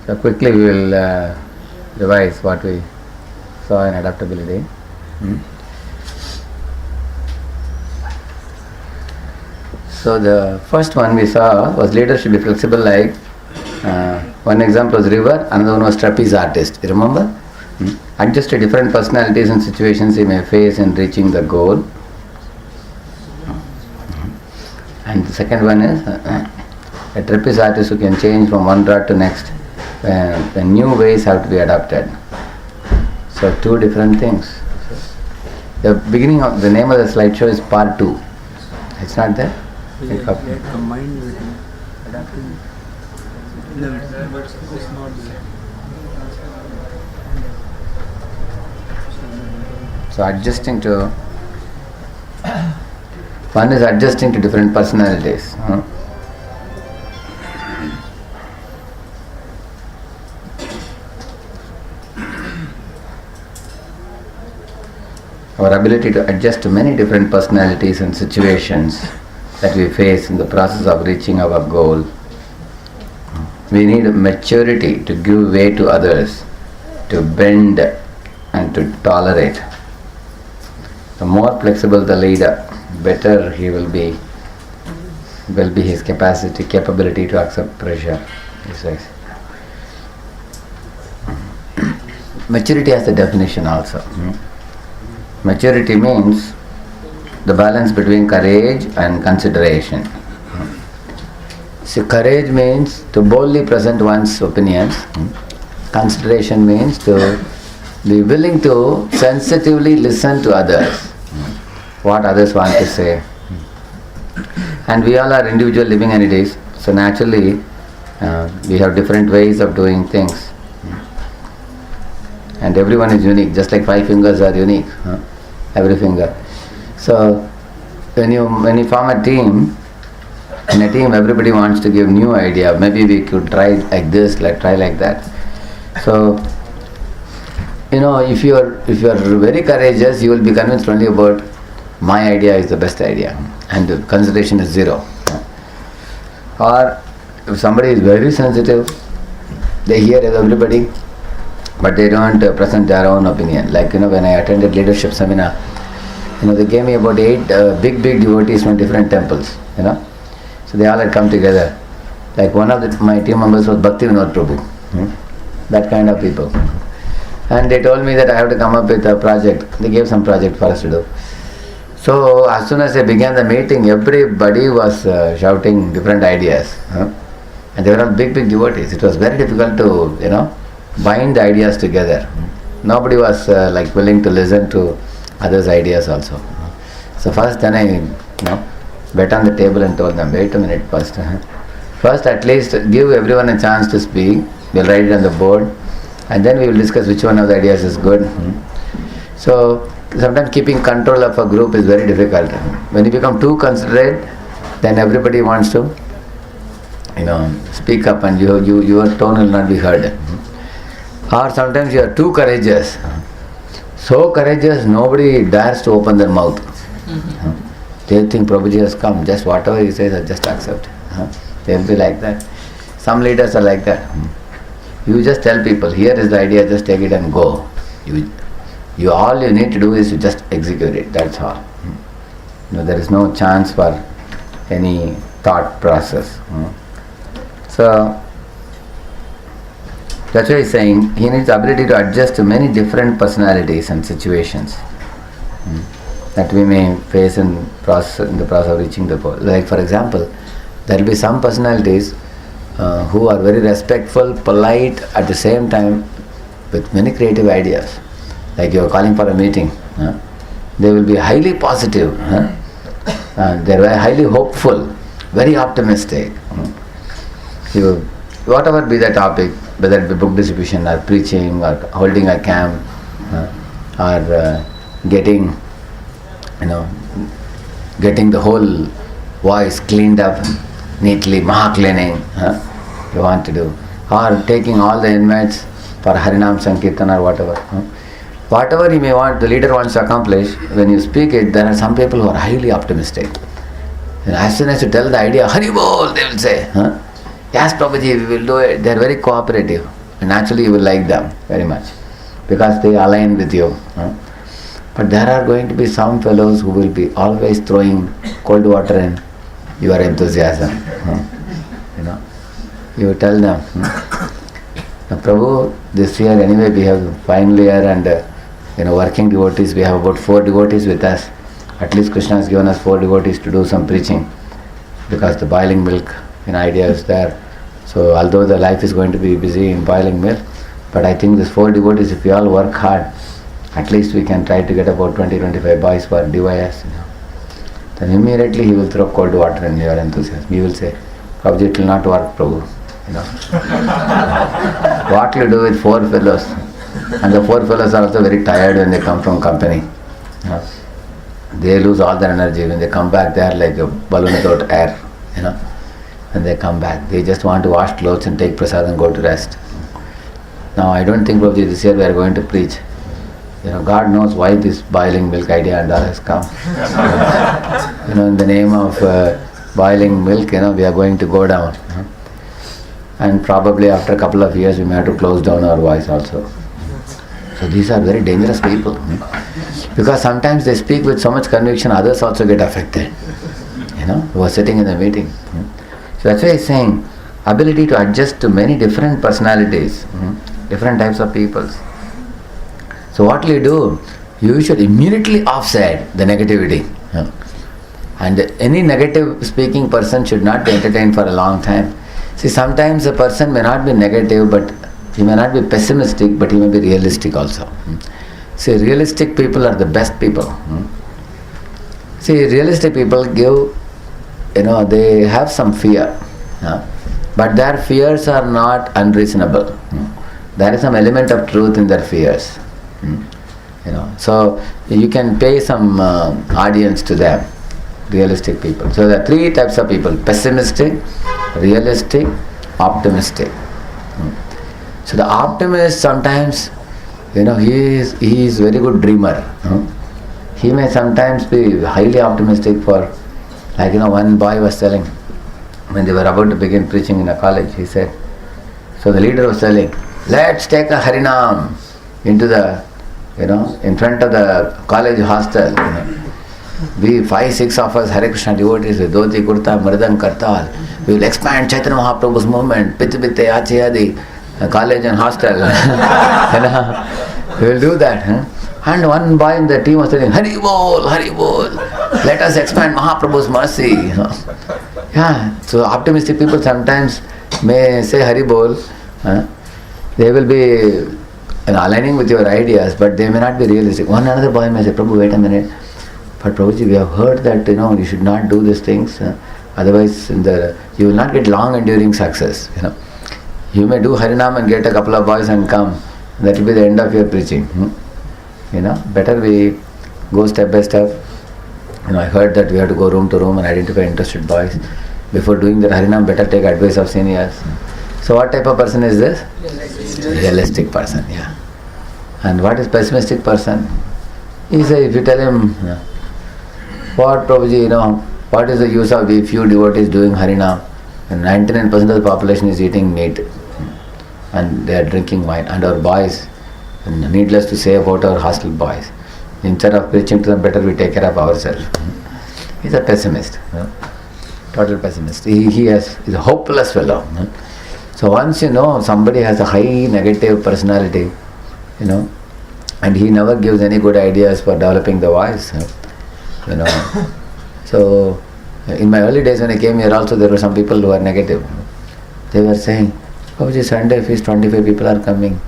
So quickly we will revise what we saw in adaptability. So the first one we saw was leader should be flexible, like one example was river, another one was trapeze artist. You remember? Adjust to different personalities and situations he may face in reaching the goal. And the second one is a trapeze artist who can change from one rod to next when new ways have to be adopted. So two different things. The beginning of the name of the slideshow is part 2. It's not there? Combined with adapting. No, it's not there. So adjusting to one is adjusting to different personalities. Our ability to adjust to many different personalities and situations that we face in the process of reaching our goal. We need maturity to give way to others, to bend and to tolerate. The more flexible the leader, better he will be his capability to accept pressure, he says. Maturity has a definition also. Maturity means the balance between courage and consideration. So courage means to boldly present one's opinions. Consideration means to be willing to sensitively listen to others, what others want to say. And we all are individual living entities, so naturally we have different ways of doing things. And everyone is unique, just like 5 fingers are unique, every finger. So when you form a team, in a team everybody wants to give new idea. Maybe we could try like this, try like that. So if you are very courageous, you will be convinced only about my idea is the best idea, and the consideration is 0. Or if somebody is very sensitive, they hear everybody, but they don't present their own opinion. Like when I attended leadership seminar, they gave me about 8 big devotees from different temples. So they all had come together. Like one of my team members was Bhakti Vinod Prabhu. That kind of people. And they told me that I have to come up with a project. They gave some project for us to do. So as soon as I began the meeting, everybody was shouting different ideas. And they were all big devotees. It was very difficult to, bind the ideas together. Nobody was willing to listen to others' ideas also. So first then I, bet on the table and told them, wait a minute first. First at least give everyone a chance to speak. We'll write it on the board. And then we will discuss which one of the ideas is good. So sometimes keeping control of a group is very difficult. When you become too considerate, then everybody wants to, speak up, and your tone will not be heard. Or sometimes you are too courageous. So courageous, nobody dares to open their mouth. They think Prabhuji has come, just whatever he says, I just accept. They'll be like that. Some leaders are like that. You just tell people, here is the idea, just take it and go. You all you need to do is to just execute it, that's all. There is no chance for any thought process. So that's why he's saying he needs the ability to adjust to many different personalities and situations that we may face in the process of reaching the goal. Like for example, there will be some personalities who are very respectful, polite, at the same time with many creative ideas. Like you are calling for a meeting, they will be highly positive, they are highly hopeful, very optimistic. Whatever be the topic, whether it be book distribution or preaching or holding a camp or getting the whole voice cleaned up neatly, maha cleaning, you want to do, or taking all the inmates for Harinam Sankirtan or whatever. Whatever you may want, the leader wants to accomplish, when you speak it, there are some people who are highly optimistic. And as soon as you tell the idea, Hari Bol, they will say. Yes, Prabhuji, we will do it. They are very cooperative. And actually you will like them very much. Because they align with you. But there are going to be some fellows who will be always throwing cold water in your enthusiasm. You know, you tell them, now, Prabhu, this year anyway we have final year and working devotees. We have about 4 devotees with us. At least Krishna has given us 4 devotees to do some preaching, because the boiling milk idea is there. So although the life is going to be busy in boiling milk, but I think these 4 devotees, if we all work hard, at least we can try to get about 20-25 boys for DYS. Then immediately he will throw cold water in your enthusiasm. He will say, Prabhuji, it will not work, Prabhu. What you do with 4 fellows? And the 4 fellows are also very tired when they come from company. They lose all their energy. When they come back, they are like a balloon without air. When they come back, they just want to wash clothes and take prasad and go to rest. Now, I don't think, Prabhuji, this year we are going to preach. God knows why this boiling milk idea and all has come. In the name of boiling milk, we are going to go down. And probably after a couple of years, we may have to close down our voice also. So these are very dangerous people. Because sometimes they speak with so much conviction, others also get affected. Who are sitting in the meeting. So that's why he's saying, ability to adjust to many different personalities, different types of peoples. So what will you do? You should immediately offset the negativity. And any negative speaking person should not be entertained for a long time. See, sometimes a person may not be negative, but he may not be pessimistic, but he may be realistic also. See, realistic people are the best people. See, realistic people give, they have some fear. But their fears are not unreasonable. There is some element of truth in their fears. So you can pay some audience to them, realistic people. So there are 3 types of people: pessimistic, realistic, optimistic. So the optimist sometimes, he is very good dreamer. He may sometimes be highly optimistic for, like one boy was telling, when they were about to begin preaching in a college, he said, so the leader was telling, let's take a Harinam into the, in front of the college hostel. We 5-6 of us Hare Krishna devotees with dhoti, kurta, mridang, kartal. We will expand Chaitanya Mahaprabhu's movement, Pitte Pitte, Achi Adi, college and hostel. We will do that. And one boy in the team was telling, Hari Bol, let us expand Mahaprabhu's mercy. Yeah, so optimistic people sometimes may say Hari Bol. They will be aligning with your ideas, but they may not be realistic. One another boy may say, Prabhu, wait a minute. But Prabhuji, we have heard that you should not do these things. Otherwise, you will not get long enduring success. You may do Harinam and get a couple of boys and come. That will be the end of your preaching. Better we go step by step. I heard that we have to go room to room and identify interested boys. Before doing the Harinam, better take advice of seniors. So what type of person is this? Realistic person, yeah. And what is pessimistic person? He says, if you tell him, what Prabhuji, what is the use of a few devotees doing Harinam? And 99% of the population is eating meat. And they are drinking wine. And our boys, and needless to say about our hostel boys, instead of preaching to them, better we take care of ourselves. He's a pessimist, total pessimist. He is a hopeless fellow. So once somebody has a high negative personality, and he never gives any good ideas for developing the voice, So in my early days when I came here also, there were some people who were negative. They were saying, Prabhuji, Sunday feast 25 people are coming,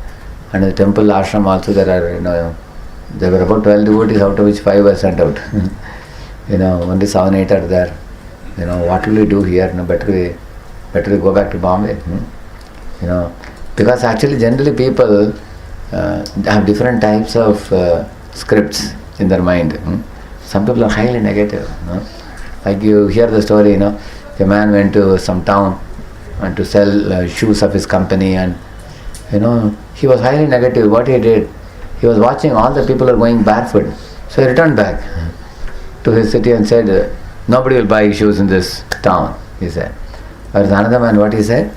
and in the temple ashram also there are, there were about 12 devotees, out of which 5 were sent out. Only 7-8 are there. What will we do here? Better we go back to Bombay. Because actually generally people have different types of scripts in their mind. Some people are highly negative. Like you hear the story, a man went to some town and to sell shoes of his company, and he was highly negative. What he did, he was watching all the people are going barefoot. So he returned back to his city and said, nobody will buy shoes in this town, he said. Whereas another man, what he said?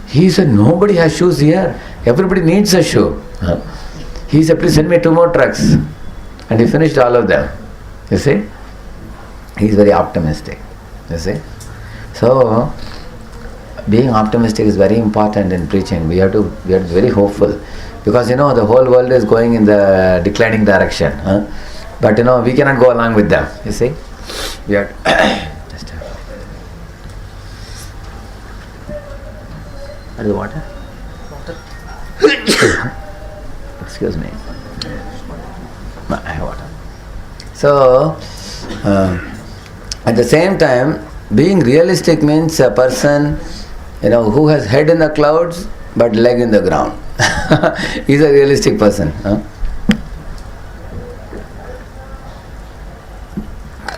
He said, nobody has shoes here. Everybody needs a shoe. He said, please send me 2 more trucks. And he finished all of them. You see? He is very optimistic. You see? So, being optimistic is very important in preaching. We have to be very hopeful. Because the whole world is going in the declining direction. But we cannot go along with them. You see? We have just are the water? Excuse me. No, I have water. So, at the same time, being realistic means a person, who has head in the clouds but leg in the ground. He's a realistic person.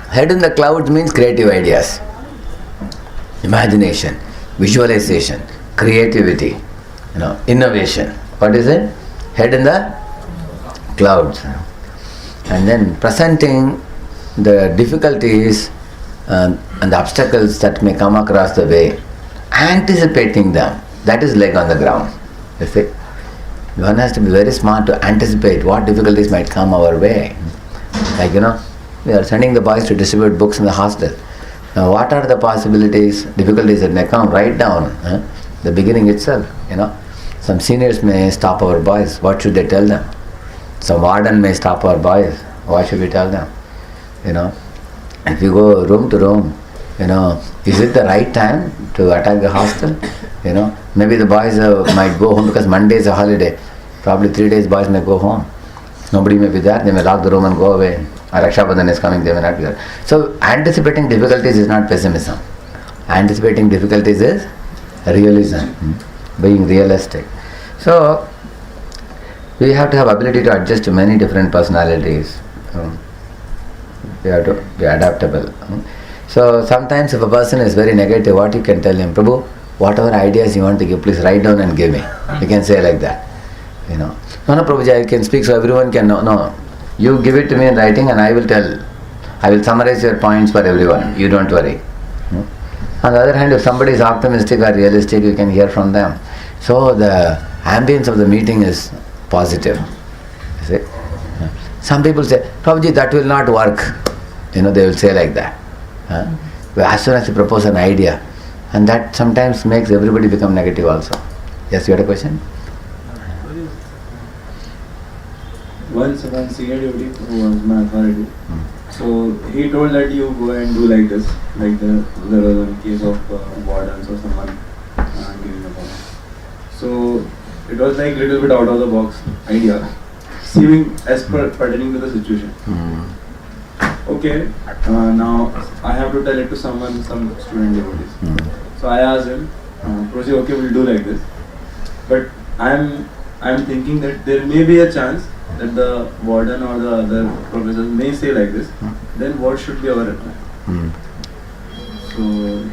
Head in the clouds means creative ideas, imagination, visualization, creativity, innovation. What is it? Head in the clouds. And then presenting the difficulties and the obstacles that may come across the way, anticipating them. That is leg on the ground. You see? One has to be very smart to anticipate what difficulties might come our way. Like, we are sending the boys to distribute books in the hostel. Now, what are the possibilities, difficulties that may come? Write down the beginning itself. Some seniors may stop our boys. What should they tell them? Some warden may stop our boys. What should we tell them? If you go room to room, is it the right time to attack the hostel? Maybe the boys might go home because Monday is a holiday. Probably 3 days boys may go home. Nobody may be there. They may lock the room and go away. Or Rakshabandhan is coming, they may not be there. So anticipating difficulties is not pessimism. Anticipating difficulties is realism. Being realistic. So we have to have ability to adjust to many different personalities. We have to be adaptable. So sometimes if a person is very negative, what you can tell him? Prabhu, whatever ideas you want to give, please write down and give me. You can say like that. No, Prabhuji, I can speak so everyone can know. No, you give it to me in writing and I will tell. I will summarize your points for everyone. You don't worry. On the other hand, if somebody is optimistic or realistic, you can hear from them. So the ambience of the meeting is positive. You see? Some people say, Prabhuji, that will not work. They will say like that. But as soon as you propose an idea, and that sometimes makes everybody become negative also. Yes, you had a question? Once one senior devotee who was my authority, so he told that you go and do like this, like there was one case of wardens or someone giving a power. So it was like little bit out of the box idea, seeming as pertaining to the situation. Okay, now I have to tell it to some student devotees. So I asked him, Prosi, okay, we'll do like this, but I'm thinking that there may be a chance that the warden or the other professors may say like this, then what should be our reply? So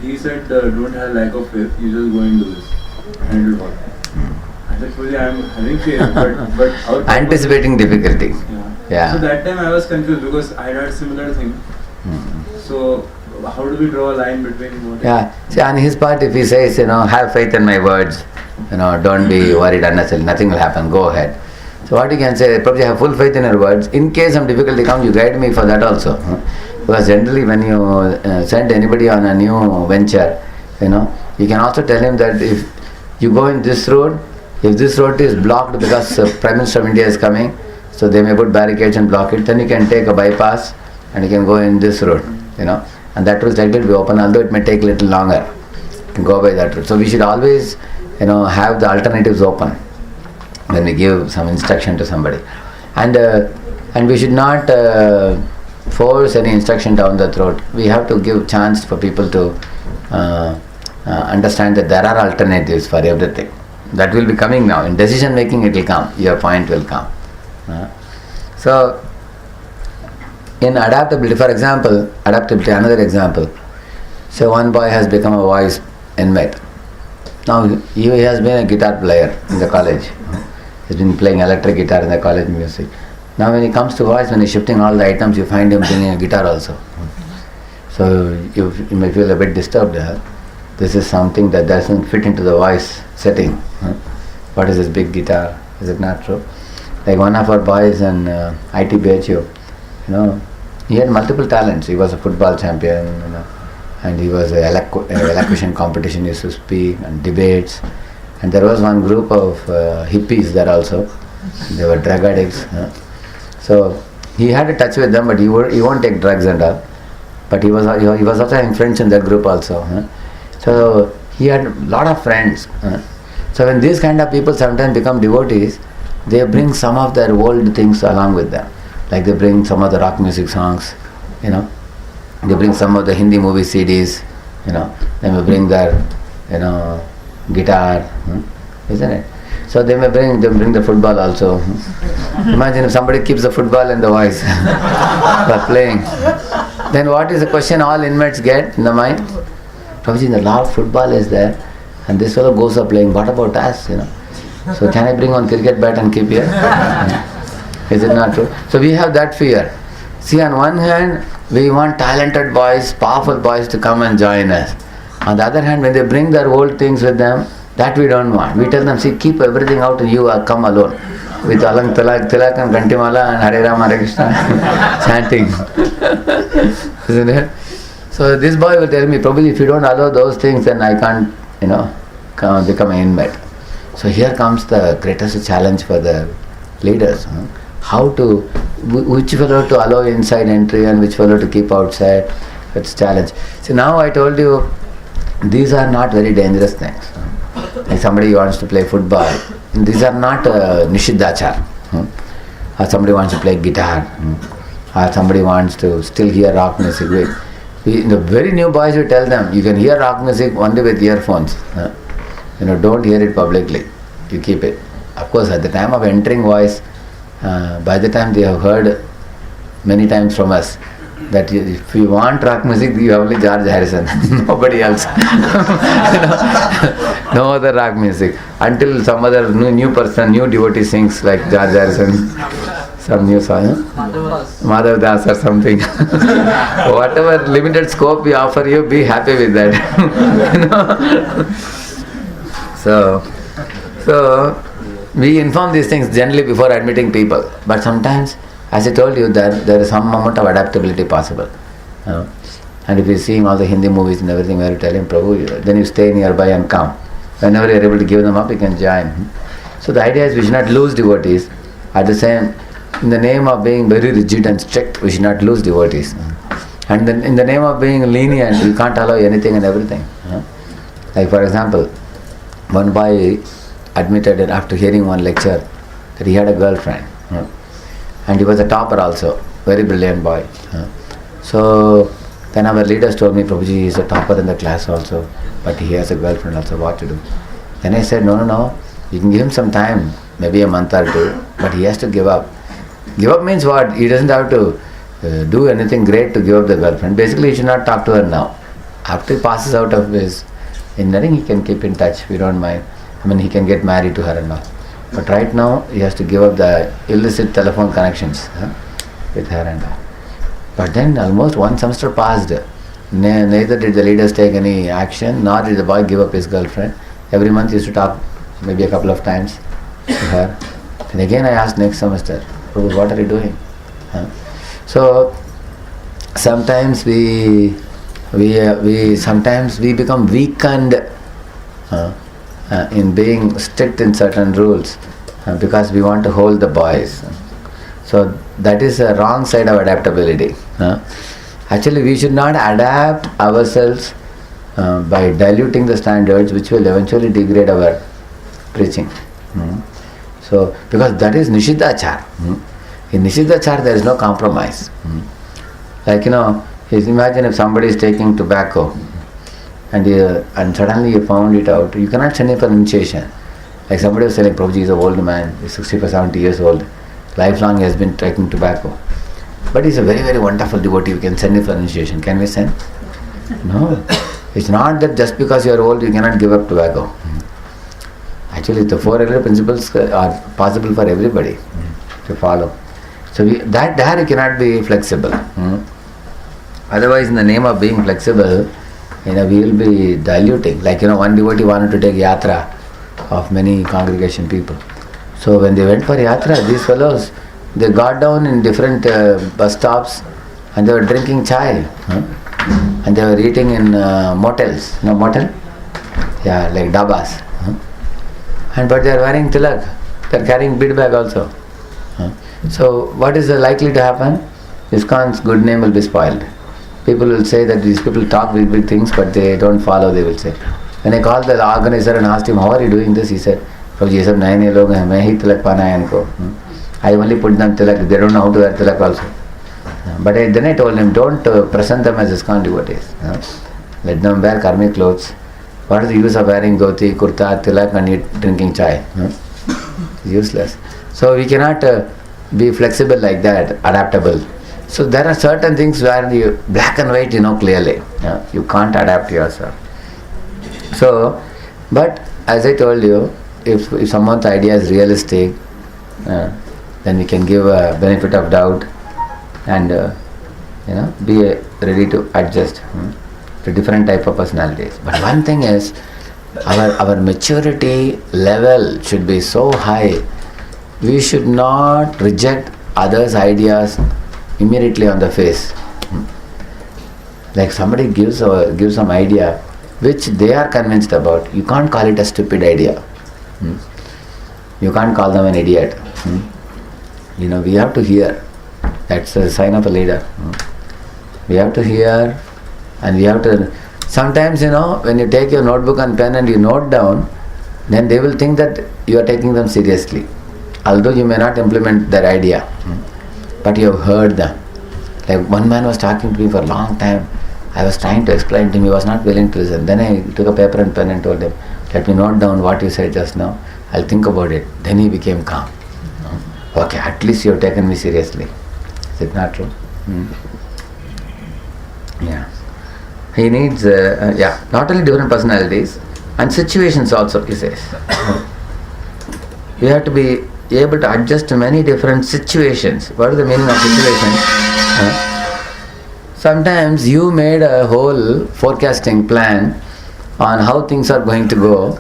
he said, don't have lack of faith, you just go and do this, and it will work. I said, Prosi, I'm having faith, but how anticipating difficulty. Yeah. So that time I was confused because I had similar thing. So how do we draw a line between what? Yeah. See, on his part, if he says, have faith in my words, don't be worried unnecessarily, nothing will happen, go ahead. So what you can say, Prabhuji, I have full faith in your words. In case some difficulty comes, you guide me for that also. Because generally when you send anybody on a new venture, you can also tell him that if you go in this road, if this road is blocked because Prime Minister of India is coming, so they may put barricades and block it, then you can take a bypass and you can go in this road, and that road is likely to be open, although it may take a little longer. You can go by that route. So we should always, have the alternatives open when we give some instruction to somebody, and we should not force any instruction down the throat. We have to give chance for people to understand that there are alternatives for everything. That will be coming now. In decision making it will come. Your point will come. So in adaptability, for example, another example. So one boy has become a voice inmate. Now he has been a guitar player in the college. He's been playing electric guitar in the college music. Now when he comes to voice, when he's shifting all the items, you find him playing a guitar also. So you may feel a bit disturbed there. this is something that doesn't fit into the voice setting. What is this big guitar? Is it not true? Like one of our boys in ITBHU, he had multiple talents. He was a football champion, and he was a elocution competition, used to speak and debates. And there was one group of hippies there also. They were drug addicts. So he had a touch with them, but he won't take drugs and all. But he was also having friends in that group also. So he had a lot of friends. So when these kind of people sometimes become devotees, they bring some of their old things along with them. Like they bring some of the rock music songs, they bring some of the Hindi movie CDs, they may bring their, guitar, isn't it? So they may bring the football also. Imagine if somebody keeps the football in the voice for playing. Then what is the question all inmates get in the mind? Prabhuji, the law of football is there, and this fellow goes up playing. What about us? So can I bring one cricket bat and keep here? Is it not true? So we have that fear. See, on one hand, we want talented boys, powerful boys to come and join us. On the other hand, when they bring their old things with them, that we don't want. We tell them, see, keep everything out and you come alone. With Alang Tilak and Gantimala and Hare Ram Hare Krishna chanting. Isn't it? So this boy will tell me, probably if you don't allow those things, then I can't, become an inmate. So here comes the greatest challenge for the leaders. How to, which fellow to allow inside entry and which fellow to keep outside. That's challenge. See, now I told you, these are not very dangerous things. Like somebody wants to play football, these are not nishiddachar. Or somebody wants to play guitar, or somebody wants to still hear rock music. The very new boys, we tell them, you can hear rock music only with earphones. Don't hear it publicly. You keep it. Of course, at the time of entering voice, by the time they have heard many times from us that if you want rock music, you have only George Harrison, nobody else. No other rock music. Until some other new person, new devotee sings like George Harrison, some new song, Madhav Das or something. Whatever limited scope we offer you, be happy with that. So we inform these things generally before admitting people. But sometimes, as I told you, there is some amount of adaptability possible. And if you're seeing all the Hindi movies and everything, where you tell him, Prabhu, then you stay nearby and come. Whenever you're able to give them up, you can join. So the idea is we should not lose devotees. At the same, in the name of being very rigid and strict, we should not lose devotees. And then in the name of being lenient, we can't allow anything and everything. Like for example, one boy admitted after hearing one lecture that he had a girlfriend. And he was a topper also, very brilliant boy. So then our leaders told me, Prabhuji, he is a topper in the class also, but he has a girlfriend also, what to do? Then I said, no, you can give him some time, maybe a month or two, but he has to give up. Give up means what? He doesn't have to do anything great to give up the girlfriend. Basically, he should not talk to her now. After he passes out of his engineering, he can keep in touch, we don't mind. He can get married to her and all. But right now, he has to give up the illicit telephone connections with her and all. But then almost one semester passed. Neither did the leaders take any action, nor did the boy give up his girlfriend. Every month he used to talk maybe a couple of times to her. And again I asked next semester, Prabhu, what are you doing? So sometimes we become weakened in being strict in certain rules because we want to hold the boys. So that is a wrong side of adaptability. Actually, we should not adapt ourselves by diluting the standards, which will eventually degrade our preaching. So, because that is Nishiddachar. In Nishiddachar there is no compromise. Like, imagine if somebody is taking tobacco and suddenly you found it out, you cannot send him for initiation. Like somebody was saying, Prabhuji is an old man, he's 65, 70 years old, lifelong he has been taking tobacco. But he's a very, very wonderful devotee, we can send him for initiation. Can we send? No. It's not that just because you are old you cannot give up tobacco. Actually, the four regular principles are possible for everybody to follow. So there you cannot be flexible. Otherwise, in the name of being flexible, we will be diluting. Like, one devotee wanted to take yatra of many congregation people. So when they went for yatra, these fellows, they got down in different bus stops and they were drinking chai. And they were eating in motels. Motel? Yeah, like dabas. But they are wearing tilak. They are carrying bead bag also. So what is likely to happen? ISKCON's good name will be spoiled. People will say that these people talk big things, but they don't follow, they will say. When I called the organizer and asked him, how are you doing this? He said, Prabhuji, sab naye log hain, main hi tilak pana hai inko. I only put them tilak, they don't know how to wear tilak also. But then I told him, don't present them as ISKCON devotees. Let them wear karmic clothes. What is the use of wearing dhoti, kurta, tilak and drinking chai? Useless. So we cannot be flexible like that, adaptable. So there are certain things where you black and white, clearly. You can't adapt yourself. So, but as I told you, if someone's idea is realistic, then we can give a benefit of doubt and be ready to adjust to different type of personalities. But one thing is, our maturity level should be so high. We should not reject others' ideas immediately on the face. Like somebody gives some idea which they are convinced about. You can't call it a stupid idea. You can't call them an idiot. We have to hear. That's a sign of a leader. We have to hear, and we have to. Sometimes, when you take your notebook and pen and you note down, then they will think that you are taking them seriously. Although you may not implement their idea, but you have heard them. Like one man was talking to me for a long time. I was trying to explain to him, he was not willing to listen. Then I took a paper and pen and told him, let me note down what you said just now. I'll think about it. Then he became calm. Okay, at least you have taken me seriously. Is it not true? Yeah. He needs, not only different personalities, and situations also, he says. You have to be able to adjust to many different situations. What is the meaning of situation? Sometimes you made a whole forecasting plan on how things are going to go,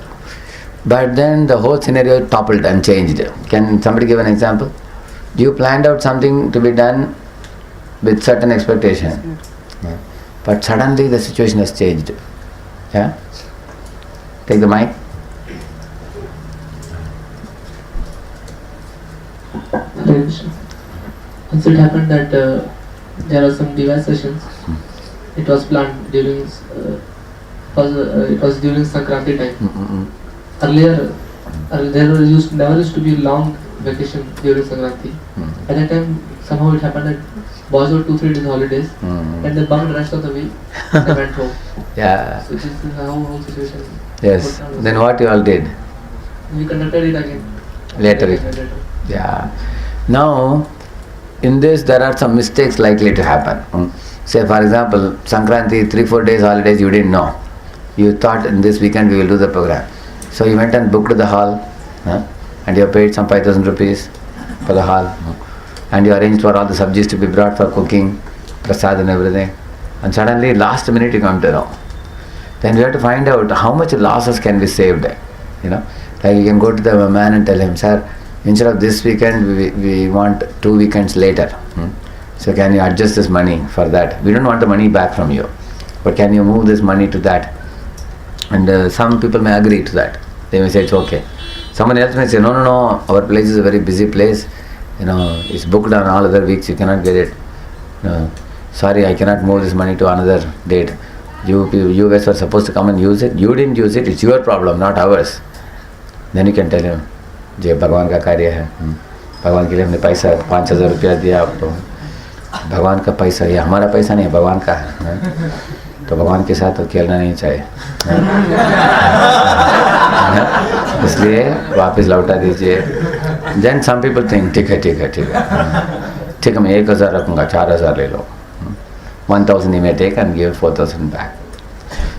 but then the whole scenario toppled and changed. Can somebody give an example? You planned out something to be done with certain expectation, but suddenly the situation has changed. Yeah? Take the mic. Once it happened that there were some device sessions. It was planned during it was during Sankranti time. Earlier, never used to be long vacation during Sankranti. At that time, somehow it happened that boys were 2-3 days holidays, and they bunked the rest of the week and went home. Yeah. So this is how whole situation. Yes. Then what you all did? We conducted it again. Later. Yeah. Now, in this there are some mistakes likely to happen. Say for example, Sankranti, 3-4 days holidays you didn't know. You thought in this weekend we will do the program. So you went and booked the hall, and you have paid some 5,000 rupees for the hall. And you arranged for all the subjects to be brought for cooking, prasad and everything. And suddenly last minute you come to know. Then we have to find out how much losses can be saved. Like you can go to the man and tell him, sir, instead of this weekend, we want 2 weekends later. So can you adjust this money for that? We don't want the money back from you, but can you move this money to that? And some people may agree to that. They may say it's okay. Someone else may say, no, our place is a very busy place. It's booked on all other weeks, you cannot get it. Sorry, I cannot move this money to another date. You guys were supposed to come and use it. You didn't use it, it's your problem, not ours. Then you can tell him, ये भगवान का कार्य है, भगवान के लिए हमने पैसा 5,000 रुपया दिया आपको, भगवान का पैसा, ये हमारा पैसा नहीं है, भगवान का है, तो भगवान के साथ तो खेलना नहीं चाहिए, इसलिए वापस लौटा दीजिए. Then some people think ठीक है मैं 1,000 रखूँगा, 4,000 ले लो, 1,000 you may take and give 4,000 back.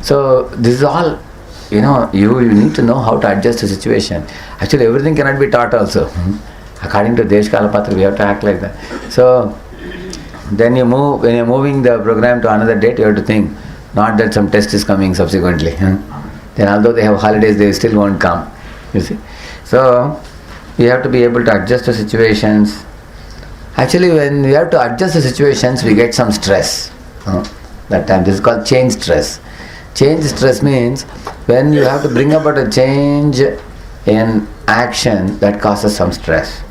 So this is all. You need to know how to adjust the situation. Actually, everything cannot be taught also. According to Desh Kala Patra, we have to act like that. So, then when you're moving the program to another date, you have to think, Not that some test is coming subsequently. Then although they have holidays, they still won't come. You see. So we have to be able to adjust the situations. Actually, when we have to adjust the situations, we get some stress. That time, this is called change stress. Change stress means when you have to bring about a change in action, that causes some stress.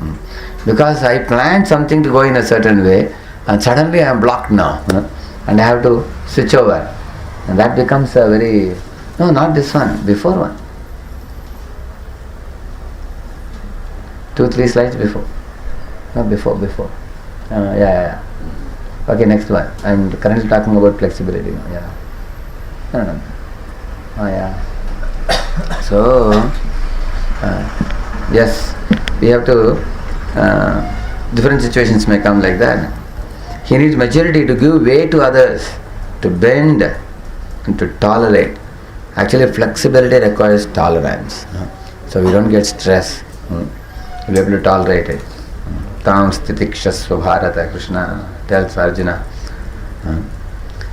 Because I planned something to go in a certain way, and suddenly I am blocked now, and I have to switch over, and that becomes a very, no, not this one, before one, 2-3 slides before, no, before, yeah. Okay, next one. I'm currently talking about flexibility. Yeah. No. Oh yeah. So yes, we have to. Different situations may come like that. He needs maturity to give way to others, to bend and to tolerate. Actually, flexibility requires tolerance. So we don't get stress. We'll be able to tolerate it. Tam stitikshasva bharata, Krishna tells Arjuna.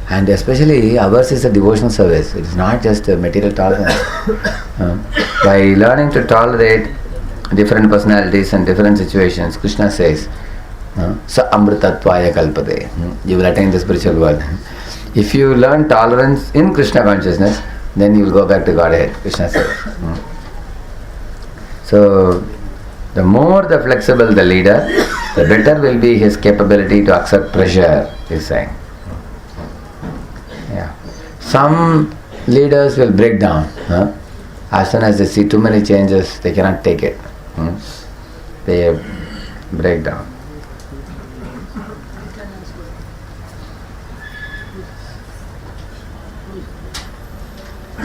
And especially ours is a devotional service. It is not just a material tolerance. By learning to tolerate different personalities and different situations, Krishna says, Sa amritatvaya kalpade. You will attain the spiritual world. If you learn tolerance in Krishna consciousness, then you will go back to Godhead, Krishna says. So, the more the flexible the leader, the better will be his capability to accept pressure, he is saying. Yeah. Some leaders will break down. As soon as they see too many changes, they cannot take it. They break down.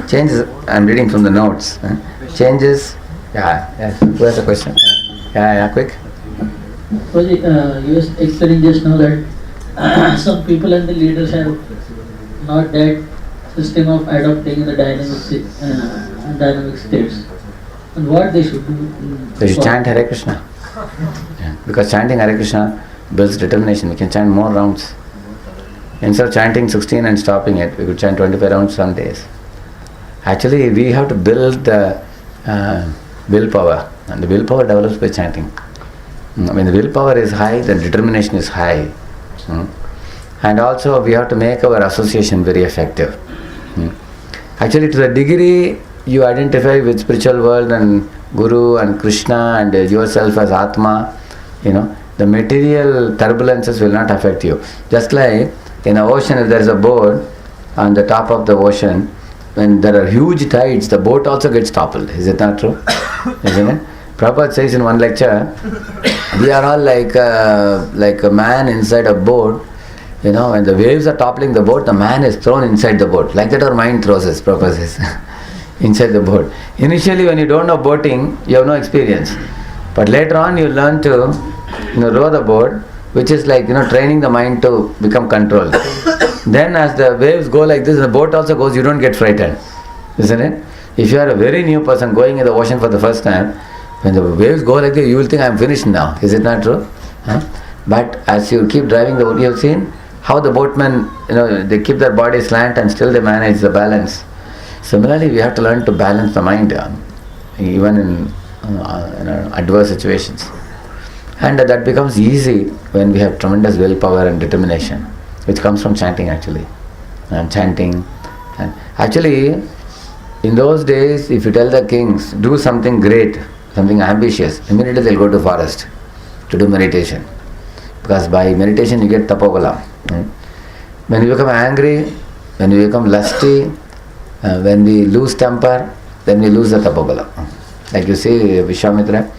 Changes, I'm reading from the notes. Changes, yes. Who has a question? Yeah, quick. You were explaining just now that some people and the leaders have not that system of adopting the dynamic states. And what they should do? They should chant Hare Krishna. Yeah. Because chanting Hare Krishna builds determination. We can chant more rounds. Instead of chanting 16 and stopping it, we could chant 25 rounds some days. Actually, we have to build the willpower. And the willpower develops by chanting. When the willpower is high, the determination is high. And also we have to make our association very effective. Actually, to the degree you identify with spiritual world and Guru and Krishna and yourself as Atma, the material turbulences will not affect you. Just like in the ocean, if there is a boat on the top of the ocean, when there are huge tides, the boat also gets toppled. Is it not true? Isn't it? Prabhupada says in one lecture, we are all like a man inside a boat. When the waves are toppling the boat, the man is thrown inside the boat. Like that our mind throws us, Prabhupada says, inside the boat. Initially, when you don't know boating, you have no experience. But later on, you learn to row the boat, which is like training the mind to become controlled. Then as the waves go like this, the boat also goes, you don't get frightened. Isn't it? If you are a very new person going in the ocean for the first time, when the waves go like this, you will think, I am finished now. Is it not true? But as you keep driving the boat, you have seen how the boatmen, they keep their body slant and still they manage the balance. Similarly, we have to learn to balance the mind, even in adverse situations. And that becomes easy when we have tremendous willpower and determination, which comes from chanting actually. And chanting. And actually, in those days, if you tell the kings, do something great, something ambitious, immediately they'll go to forest to do meditation. Because by meditation you get tapobala. When you become angry, when you become lusty, when we lose temper, then we lose the tapobala. Like you see Vishwamitra,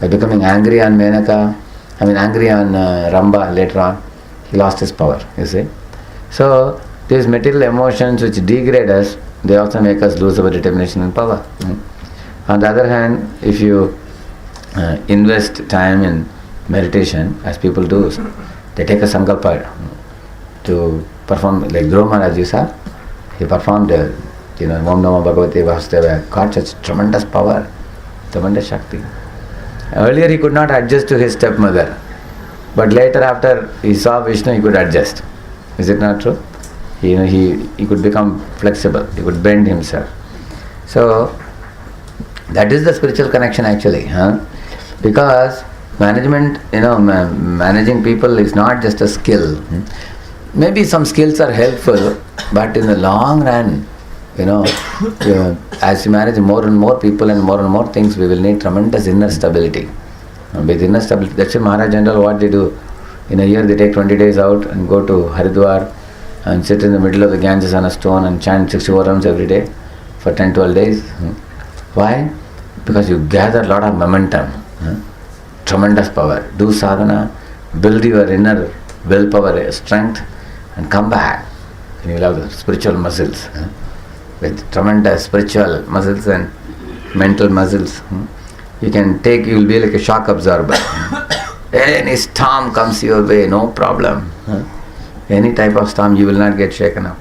by becoming angry on angry on Ramba later on, he lost his power, you see. So these material emotions which degrade us, they also make us lose our determination and power. On the other hand, if you invest time in meditation, as people do, they take a sankalpa to perform, like Dhruva Maharaj, you saw, he performed Om Namo Bhagavate Vasudevaya, got such tremendous power, tremendous Shakti. Earlier he could not adjust to his stepmother, but later after he saw Vishnu, he could adjust. Is it not true? he could become flexible, he could bend himself. So that is the spiritual connection actually, because management, managing people is not just a skill. Maybe some skills are helpful, but in the long run, as you manage more and more people and more things, we will need tremendous inner stability. With inner stability, that's why Maharaj General, what they do, in a year they take 20 days out and go to Haridwar and sit in the middle of the Ganges on a stone and chant 64 rounds every day for 10-12 days. Why? Because you gather a lot of momentum, tremendous power. Do sadhana, build your inner willpower, strength, and come back. And you'll have the spiritual muscles, with tremendous spiritual muscles and mental muscles. You will be like a shock absorber. Any storm comes your way, no problem. Any type of storm, you will not get shaken up.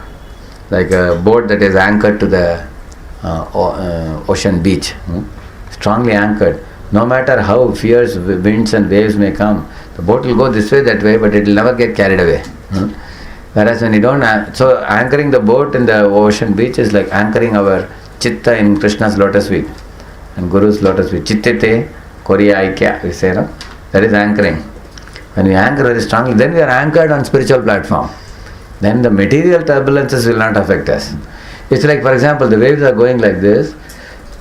Like a boat that is anchored to the ocean beach, strongly anchored. No matter how fierce winds and waves may come, the boat will go this way, that way, but it will never get carried away. Whereas when you don't, so anchoring the boat in the ocean beach is like anchoring our chitta in Krishna's lotus feet and Guru's lotus feet. Chittite Koriya Aikya, we say, no? That is anchoring. When we anchor very strongly, then we are anchored on spiritual platform. Then the material turbulences will not affect us. It's like, for example, the waves are going like this,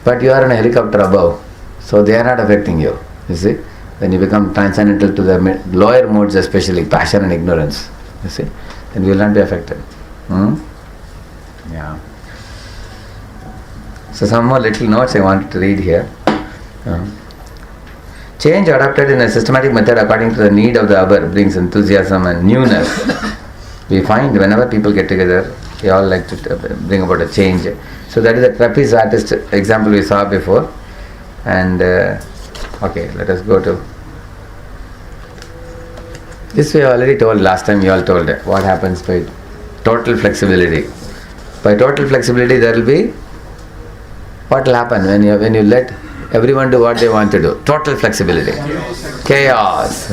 but you are in a helicopter above, so they are not affecting you. You see, when you become transcendental to the lower modes, especially passion and ignorance, you see, then we will not be affected. Yeah. So some more little notes I wanted to read here. Change adopted in a systematic method according to the need of the other brings enthusiasm and newness. We find whenever people get together, they all like to bring about a change. So that is a trapeze artist example we saw before. And okay, let us go to this. We already told last time. You all told it. What happens by total flexibility? By total flexibility, there will be, what will happen when you let everyone do what they want to do? Total flexibility. Chaos.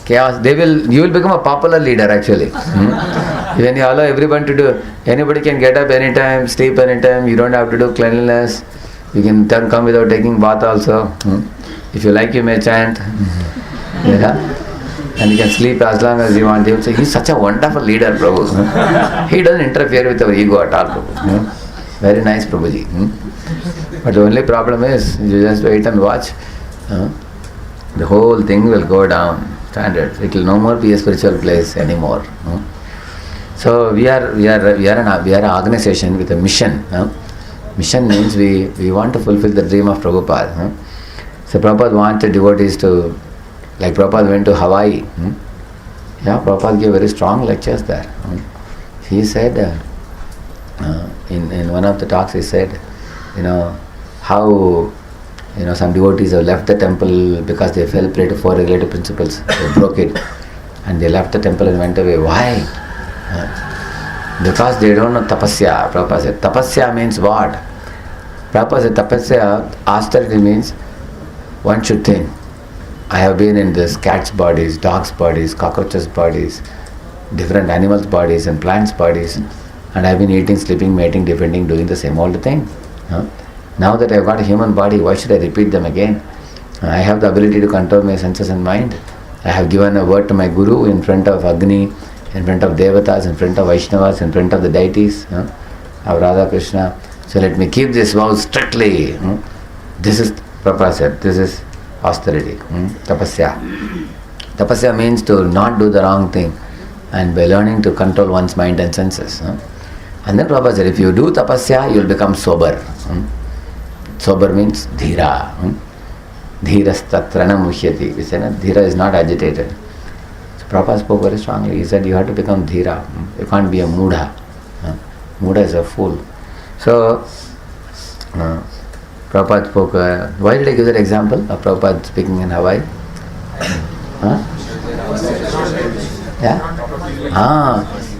You will become a popular leader actually. When you allow everyone to do, anybody can get up anytime, sleep anytime, you don't have to do cleanliness. You can come without taking bath also. If you like, you may chant. And you can sleep as long as you want. They will say, he's such a wonderful leader, Prabhu. He doesn't interfere with our ego at all, Prabhu. Very nice, Prabhuji. But the only problem is, you just wait and watch. The whole thing will go down. Standard. It will no more be a spiritual place anymore. So we are an organization with a mission. Mission means we want to fulfill the dream of Prabhupada. So Prabhupada wanted devotees to, like Prabhupada went to Hawaii. Prabhupada gave very strong lectures there. He said, in one of the talks he said, how some devotees have left the temple because they fell prey to 4 regulative principles. They broke it. And they left the temple and went away. Why? Because they don't know tapasya. Prabhupada said, tapasya means what? Prabhupada said, tapasya, austerity means one should think, I have been in this cat's bodies, dogs' bodies, cockroaches' bodies, different animals' bodies and plants' bodies, and I have been eating, sleeping, mating, defending, doing the same old thing. Now that I have got a human body, why should I repeat them again? I have the ability to control my senses and mind. I have given a word to my Guru in front of Agni, in front of Devatas, in front of Vaishnavas, in front of the deities of Radha Krishna. So let me keep this vow strictly. This is, Prabhupada said, this is austerity, tapasya. Tapasya means to not do the wrong thing and by learning to control one's mind and senses. And then Prabhupada said, if you do tapasya, you will become sober. Sober means dhira. Dhirastatrana mushyati. We say, dhira is not agitated. So Prabhupada spoke very strongly. He said, you have to become dhira. You can't be a mudha. Mudha is a fool. So, Prabhupada spoke. Why did I give that example of Prabhupada speaking in Hawaii?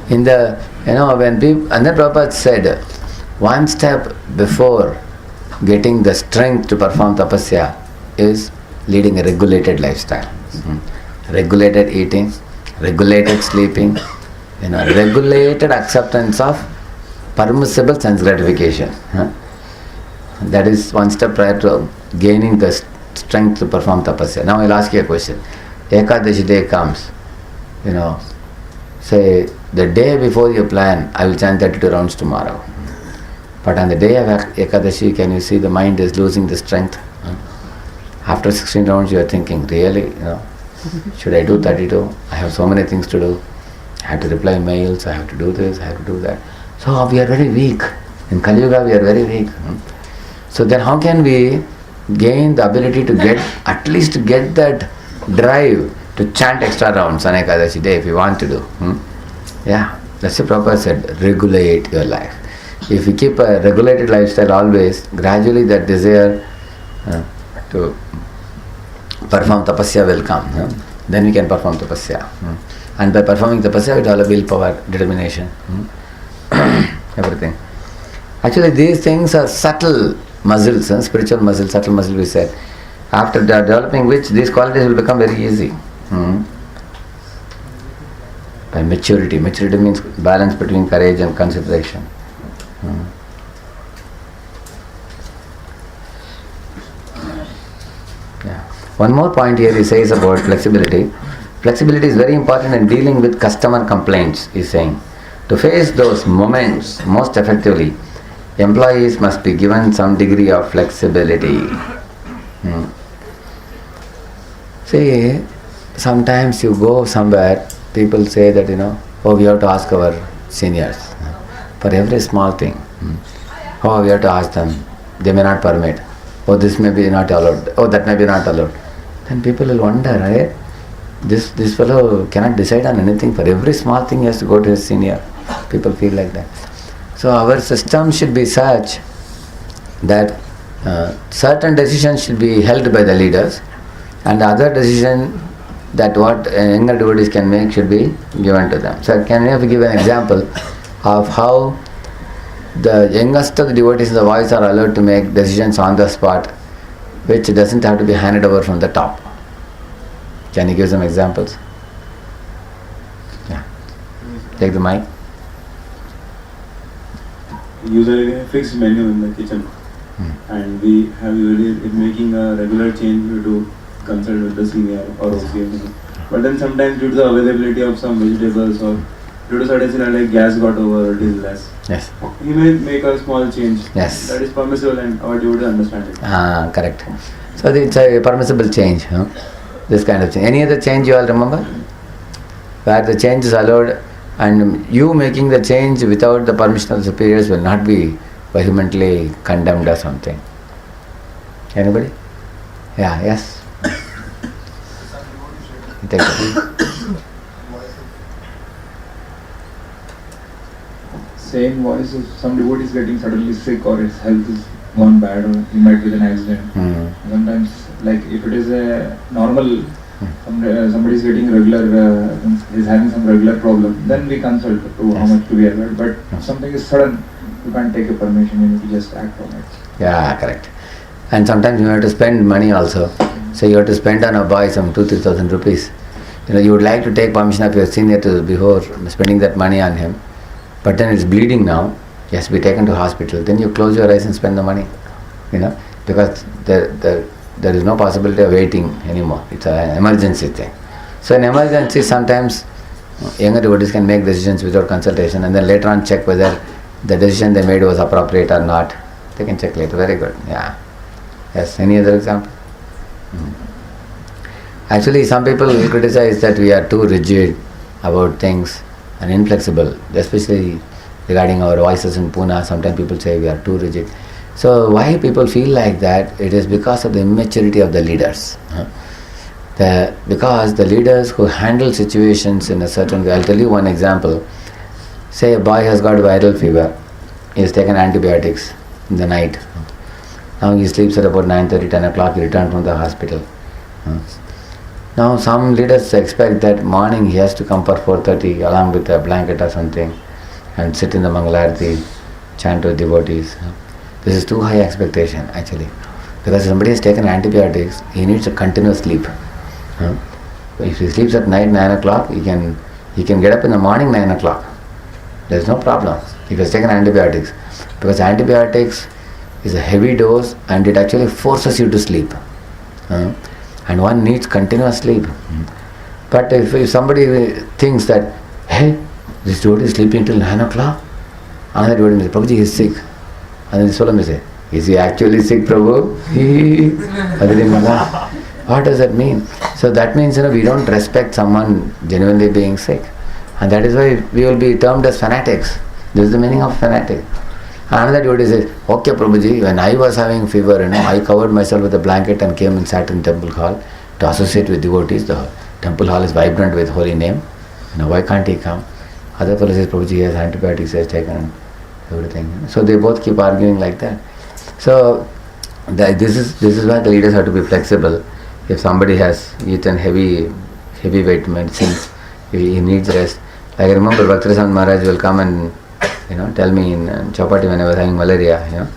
In the, when people, and then Prabhupada said, one step before getting the strength to perform tapasya is leading a regulated lifestyle. Regulated eating, regulated sleeping, regulated acceptance of permissible sense gratification. That is one step prior to gaining the strength to perform tapasya. Now I'll ask you a question. Ekadashi day comes, say the day before you plan, I will chant 32 rounds tomorrow. But on the day of Ekadashi, can you see the mind is losing the strength? After 16 rounds, you are thinking, really, should I do 32? I have so many things to do. I have to reply mails, I have to do this, I have to do that. So we are very weak. In Kali Yuga, we are very weak. So then how can we gain the ability to at least get that drive to chant extra rounds on Ekadashi day if you want to do? Yeah, that's what Prabhupada said, regulate your life. If you keep a regulated lifestyle always, gradually that desire to perform tapasya will come. Then we can perform tapasya. And by performing tapasya, we develop willpower, determination, everything. Actually, these things are subtle muscles, spiritual muscles, subtle muscles we said. After developing which, these qualities will become very easy. By maturity. Maturity means balance between courage and consideration. Yeah. One more point here he says about flexibility. Flexibility is very important in dealing with customer complaints, he is saying. To face those moments most effectively, employees must be given some degree of flexibility. See, sometimes you go somewhere, people say that, we have to ask our seniors for every small thing. We have to ask them. They may not permit. This may be not allowed. That may be not allowed. Then people will wonder, right? This fellow cannot decide on anything. For every small thing he has to go to his senior. People feel like that. So our system should be such that certain decisions should be held by the leaders, and the other decision that what younger devotees can make should be given to them. So can you give an example of how the youngest of the devotees in the voice are allowed to make decisions on the spot, which doesn't have to be handed over from the top? Can you give some examples? Yeah. Take the mic. Usually we have fixed menu in the kitchen, and we have usually making a regular change we do consult with the senior or OCM. But then sometimes due to the availability of some vegetables or due to certain scenario like gas got over or it is less, yes, he may make a small change. Yes. That is permissible and our duty to understand it. Correct. So it's a permissible change. This kind of change. Any other change you all remember? Where the change is allowed and you making the change without the permission of the superiors will not be vehemently condemned or something. Anybody? Yeah, yes. Take it. Same voice, if some devotee is getting suddenly sick or his health is gone bad or he might with an accident. Sometimes, like if it is a normal, somebody is getting regular, is having some regular problem, then we consult to how much to be aware. But if something is sudden, you can't take a permission, you need to just act on it. Yeah, correct. And sometimes you have to spend money also. So you have to spend on a boy some 2,000-3,000 rupees. You would like to take permission of your senior to before spending that money on him. But then it's bleeding now. He has to be taken to hospital. Then you close your eyes and spend the money. Because there is no possibility of waiting anymore. It's an emergency thing. So in emergency, sometimes younger devotees can make decisions without consultation and then later on check whether the decision they made was appropriate or not. They can check later. Very good. Yeah. Yes. Any other example? Actually, some people will criticize that we are too rigid about things and inflexible, especially regarding our voices in Pune. Sometimes people say we are too rigid. So why people feel like that? It is because of the immaturity of the leaders. Because the leaders who handle situations in a certain way. I'll tell you one example. Say a boy has got viral fever. He has taken antibiotics in the night. Now he sleeps at about 9:30, 10 o'clock. He returns from the hospital. Now some leaders expect that morning he has to come for 4:30 along with a blanket or something and sit in the Mangalarti, chant with devotees. This is too high expectation actually. Because if somebody has taken antibiotics, he needs a continuous sleep. If he sleeps at night 9 o'clock, he can he can get up in the morning 9 o'clock. There is no problem if he has taken antibiotics, because antibiotics is a heavy dose and it actually forces you to sleep. And one needs continuous sleep. But if somebody thinks that, hey, this devotee is sleeping till 9 o'clock, another devotee says, Prabhuji is sick. And then Solam will say, is he actually sick, Prabhu? What does that mean? So that means, we don't respect someone genuinely being sick. And that is why we will be termed as fanatics. This is the meaning of fanatic. Another devotee says, okay Prabhuji, when I was having fever, I covered myself with a blanket and came and sat in temple hall to associate with devotees. The temple hall is vibrant with holy name. Why can't he come? Other fellow says, Prabhuji, he has antibiotics, he has taken everything. So they both keep arguing like that. So this is why the leaders have to be flexible. If somebody has eaten heavyweight medicines, he needs rest. Like I remember Bhaktirasan Maharaj will come and tell me in Chapati when I was having malaria,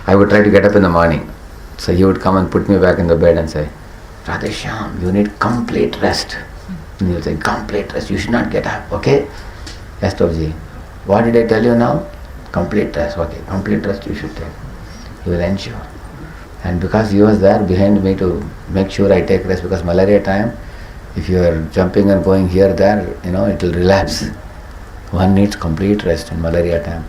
I would try to get up in the morning. So he would come and put me back in the bed and say, Radheshyam, you need complete rest. And he will say, complete rest, you should not get up, okay? Yes, Prabhuji. What did I tell you now? Complete rest, okay, complete rest you should take. He will ensure. And because he was there behind me to make sure I take rest, because malaria time, if you are jumping and going here, there, it will relapse. One needs complete rest in malaria time.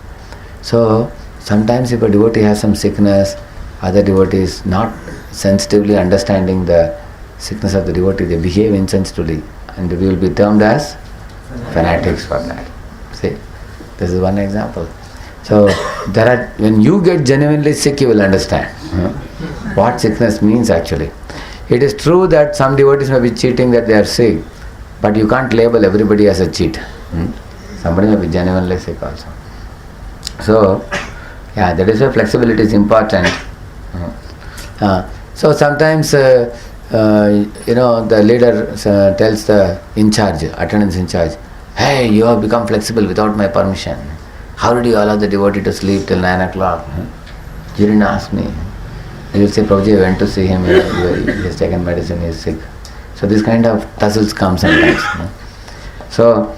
So sometimes if a devotee has some sickness, other devotees not sensitively understanding the sickness of the devotee, they behave insensitively, and we will be termed as fanatics for that. See, this is one example. So when you get genuinely sick, you will understand what sickness means actually. It is true that some devotees may be cheating that they are sick, but you can't label everybody as a cheat. Somebody may be genuinely sick also. So, that is why flexibility is important. So sometimes, the leader tells the attendance in charge, hey, you have become flexible without my permission. How did you allow the devotee to sleep till 9 o'clock? You didn't ask me. He will say, Prabhuji, I went to see him, he has taken medicine, he is sick. So this kind of tussles come sometimes. So,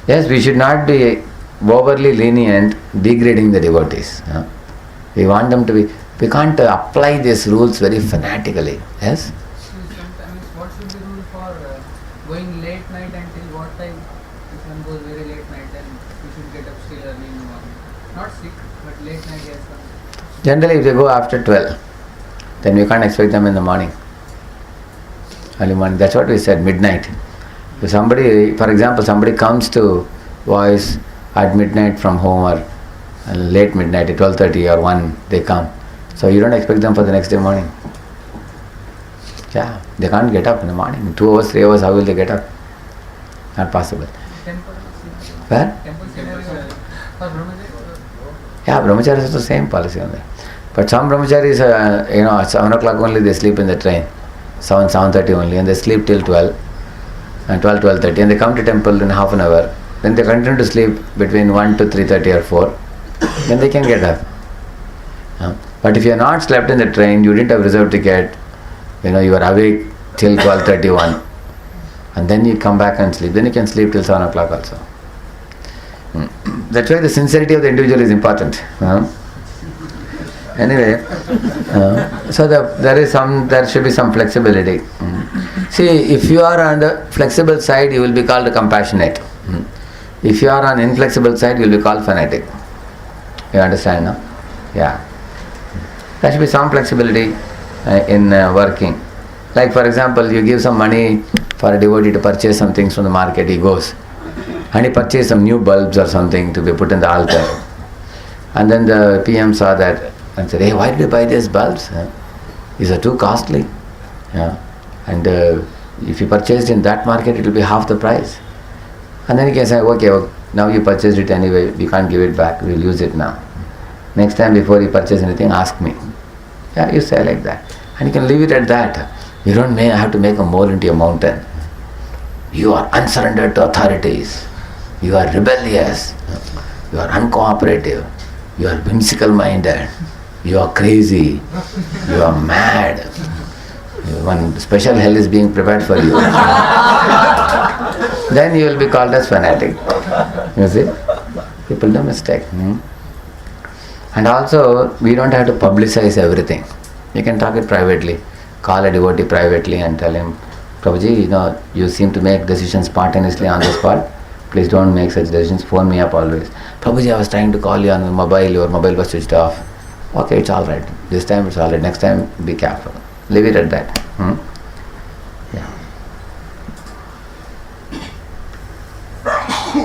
yes, we should not be overly lenient, degrading the devotees. We want them to be, we can't apply these rules very fanatically. Yes? Sometimes what should be the rule for going late night until what time? If one goes very late night, then we should get up still early in the morning. Not sick, but late night, yes. Generally, if they go after 12, then we can't expect them in the morning. Early morning. That's what we said, midnight. If somebody, for example, somebody comes to voice at midnight from home, or late midnight at 12:30 or 1, they come. So you don't expect them for the next day morning. Yeah, they can't get up in the morning. In 2 hours, 3 hours, how will they get up? Not possible. Where? Yeah, brahmacharis is the same policy only. But some brahmacharis, at 7 o'clock only they sleep in the train. 7:30 only, and they sleep till 12 and 12:30, and they come to temple in half an hour. Then they continue to sleep between 1 to 3:30 or 4. Then they can get up. But if you are not slept in the train, you didn't have reserved ticket, you are awake till 12:31, and then you come back and sleep. Then you can sleep till 7 o'clock also. That's why the sincerity of the individual is important. Anyway, so there should be some flexibility. See, if you are on the flexible side, you will be called compassionate. If you are on inflexible side, you will be called fanatic. You understand, no? Yeah. There should be some flexibility in working. Like for example, you give some money for a devotee to purchase some things from the market, he goes. And he purchased some new bulbs or something to be put in the altar. And then the PM saw that and said, hey, why did you buy these bulbs? These are too costly. And if you purchased in that market, it will be half the price. And then he can say, okay, now you purchased it anyway, we can't give it back, we'll use it now. Next time before you purchase anything, ask me. Yeah, you say like that. And you can leave it at that. You don't have to make a mole into a mountain. You are unsurrendered to authorities. You are rebellious. You are uncooperative. You are whimsical minded. You are crazy. You are mad. One special hell is being prepared for you. then you will be called as fanatic. You see? People do mistake. And also, we don't have to publicize everything. You can talk it privately. Call a devotee privately and tell him, Prabhuji, you seem to make decisions spontaneously on the spot. Please don't make such decisions. Phone me up always. Prabhuji, I was trying to call you on my mobile. Your mobile was switched off. Okay, it's all right. This time it's all right. Next time, be careful. Leave it at that. Yeah.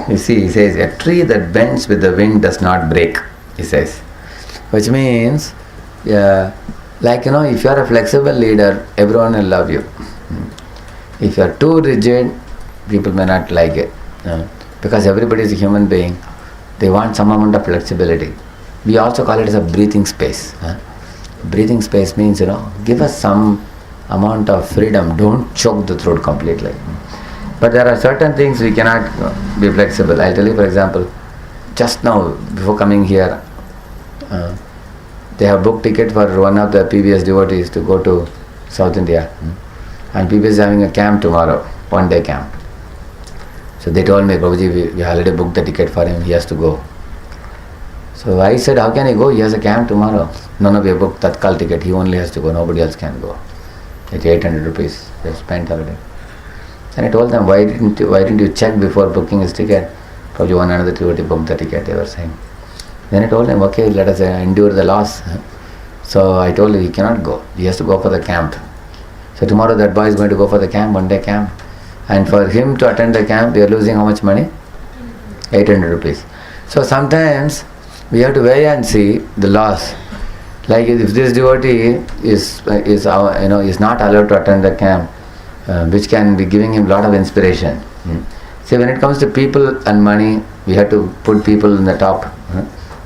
You see, he says, a tree that bends with the wind does not break, he says. Which means, if you are a flexible leader, everyone will love you. If you are too rigid, people may not like it. Because everybody is a human being, they want some amount of flexibility. We also call it as a breathing space. Breathing space means, give us some amount of freedom. Don't choke the throat completely. But there are certain things we cannot be flexible. I'll tell you, for example, just now, before coming here, they have booked ticket for one of the PBS devotees to go to South India. And PBS is having a camp tomorrow, 1-day camp. So they told me, Prabhuji, we already booked the ticket for him, he has to go. So I said, how can he go? He has a camp tomorrow. No, we have booked Tatkal ticket, he only has to go, nobody else can go. It's 800 rupees, they have spent already. And I told them, why didn't you check before booking his ticket? Probably one another devotee booked the ticket, they were saying. Then I told them, okay, let us endure the loss. So I told him, he cannot go. He has to go for the camp. So tomorrow that boy is going to go for the camp, 1-day camp. And for him to attend the camp, we are losing how much money? 800 rupees. So sometimes we have to weigh and see the loss. Like if this devotee is not allowed to attend the camp, which can be giving him a lot of inspiration. See, when it comes to people and money, we have to put people in the top.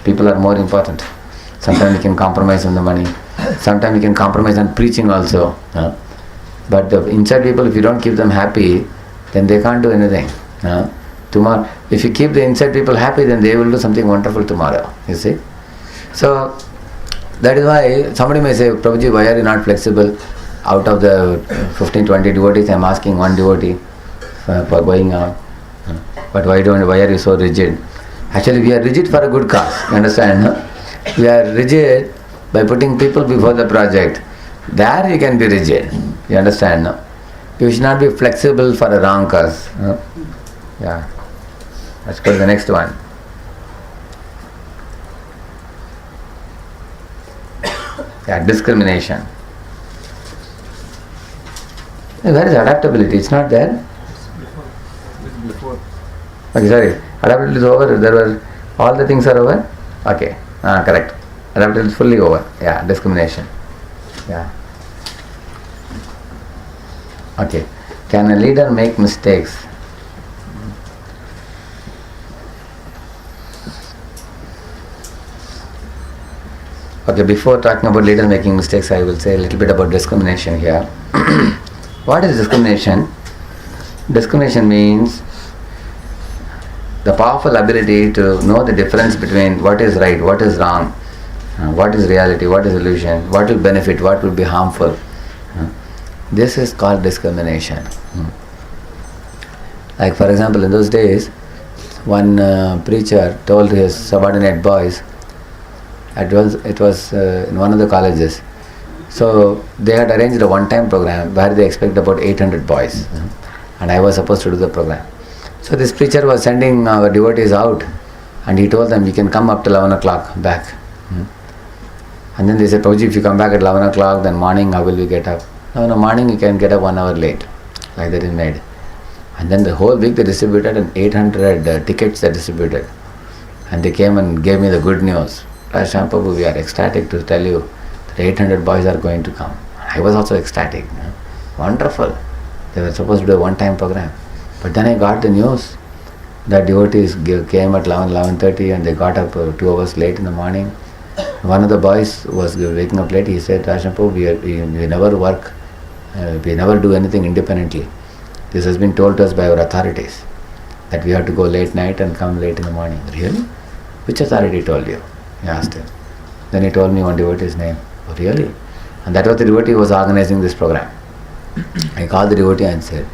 People are more important. Sometimes we can compromise on the money. Sometimes we can compromise on preaching also. But the inside people, if you don't keep them happy, then they can't do anything. Tomorrow, if you keep the inside people happy, then they will do something wonderful tomorrow. You see? So, that is why somebody may say, Prabhuji, why are you not flexible? Out of the 15-20 devotees, I am asking one devotee for going on. But why are you so rigid? Actually, we are rigid for a good cause. You understand? We are rigid by putting people before the project. There you can be rigid. You understand? No? You should not be flexible for a wrong cause. Yeah. Let's go to the next one. Yeah, discrimination. Where is adaptability? It's not there. Okay, sorry. Adaptability is over. There were all the things are over. Okay. Correct. Adaptability is fully over. Yeah. Discrimination. Yeah. Okay. Can a leader make mistakes? Okay, before talking about leader making mistakes, I will say a little bit about discrimination here. What is discrimination? Discrimination means the powerful ability to know the difference between what is right, what is wrong, what is reality, what is illusion, what will benefit, what will be harmful. This is called discrimination. Like for example, in those days, one preacher told his subordinate boys, it was in one of the colleges. So they had arranged a one-time program where they expect about 800 boys, and I was supposed to do the program. So this preacher was sending our devotees out, and he told them, you can come up to 11 o'clock back. And then they said, Prabhuji, if you come back at 11 o'clock, then morning how will we get up? No, morning you can get up 1 hour late. Like that is made. And then the whole week they distributed, and 800 tickets they distributed. And they came and gave me the good news. Rajsham Prabhu, we are ecstatic to tell you that 800 boys are going to come. I was also ecstatic. Wonderful. They were supposed to do a one-time program. But then I got the news that devotees came at 11:30 and they got up 2 hours late in the morning. One of the boys was waking up late. He said, Rajsham Prabhu, we never work, we never do anything independently. This has been told to us by our authorities, that we have to go late night and come late in the morning. Really? Which authority told you? He asked him. Then he told me one devotee's name. Oh, really? And that was the devotee who was organizing this program. I called the devotee and said,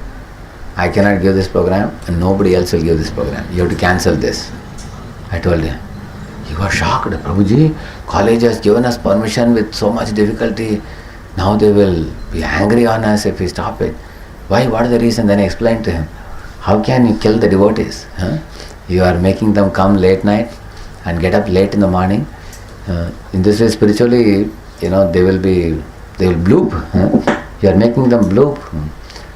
I cannot give this program and nobody else will give this program. You have to cancel this. I told him. He was shocked. Prabhuji, college has given us permission with so much difficulty. Now they will be angry on us if we stop it. Why? What is the reason? Then I explained to him. How can you kill the devotees? Huh? You are making them come late night and get up late in the morning. In this way, spiritually, they will bloop. Huh? You are making them bloop.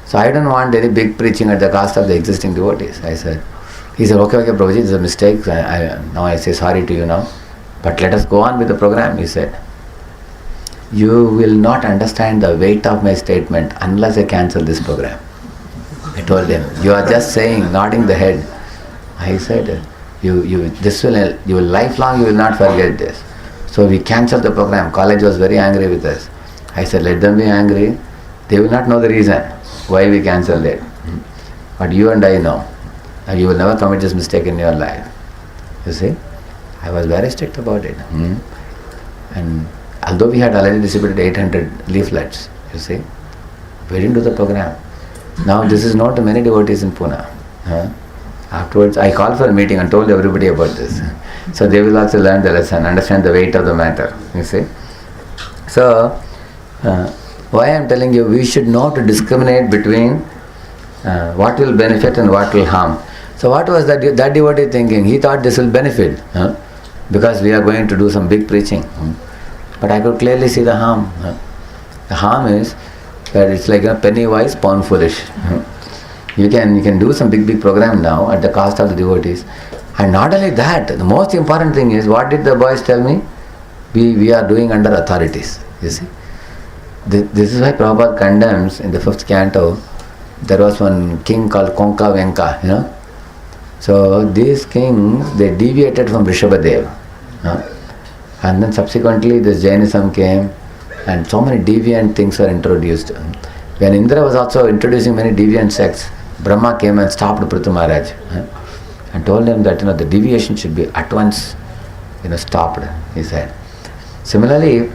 So I don't want any big preaching at the cost of the existing devotees. I said. He said, okay, Prabhuji, this is a mistake. Now I say sorry to you now. But let us go on with the program, he said. You will not understand the weight of my statement unless I cancel this program. I told him, you are just saying, nodding the head. I said, you will lifelong, you will not forget this. So we cancelled the program. College was very angry with us. I said, let them be angry. They will not know the reason why we cancelled it. But you and I know. You will never commit this mistake in your life. You see? I was very strict about it. And although we had already distributed 800 leaflets, you see, we didn't do the program. Now this is known to many devotees in Pune. Afterwards, I called for a meeting and told everybody about this. So they will also learn the lesson, understand the weight of the matter. You see? So, why I am telling you, we should know to discriminate between what will benefit and what will harm. So what was that devotee thinking? He thought this will benefit because we are going to do some big preaching. But I could clearly see the harm. The harm is that it's like a penny wise, pound foolish. You can do some big program now at the cost of the devotees. And not only that, the most important thing is, what did the boys tell me? We are doing under authorities. You see? This is why Prabhupada condemns in the 5th canto. There was one king called Konka Venka, So these kings, they deviated from Rishabhadev. And then subsequently this Jainism came and so many deviant things were introduced. When Indra was also introducing many deviant sects, Brahma came and stopped Prithu Maharaj and told him that the deviation should be at once stopped, he said. Similarly,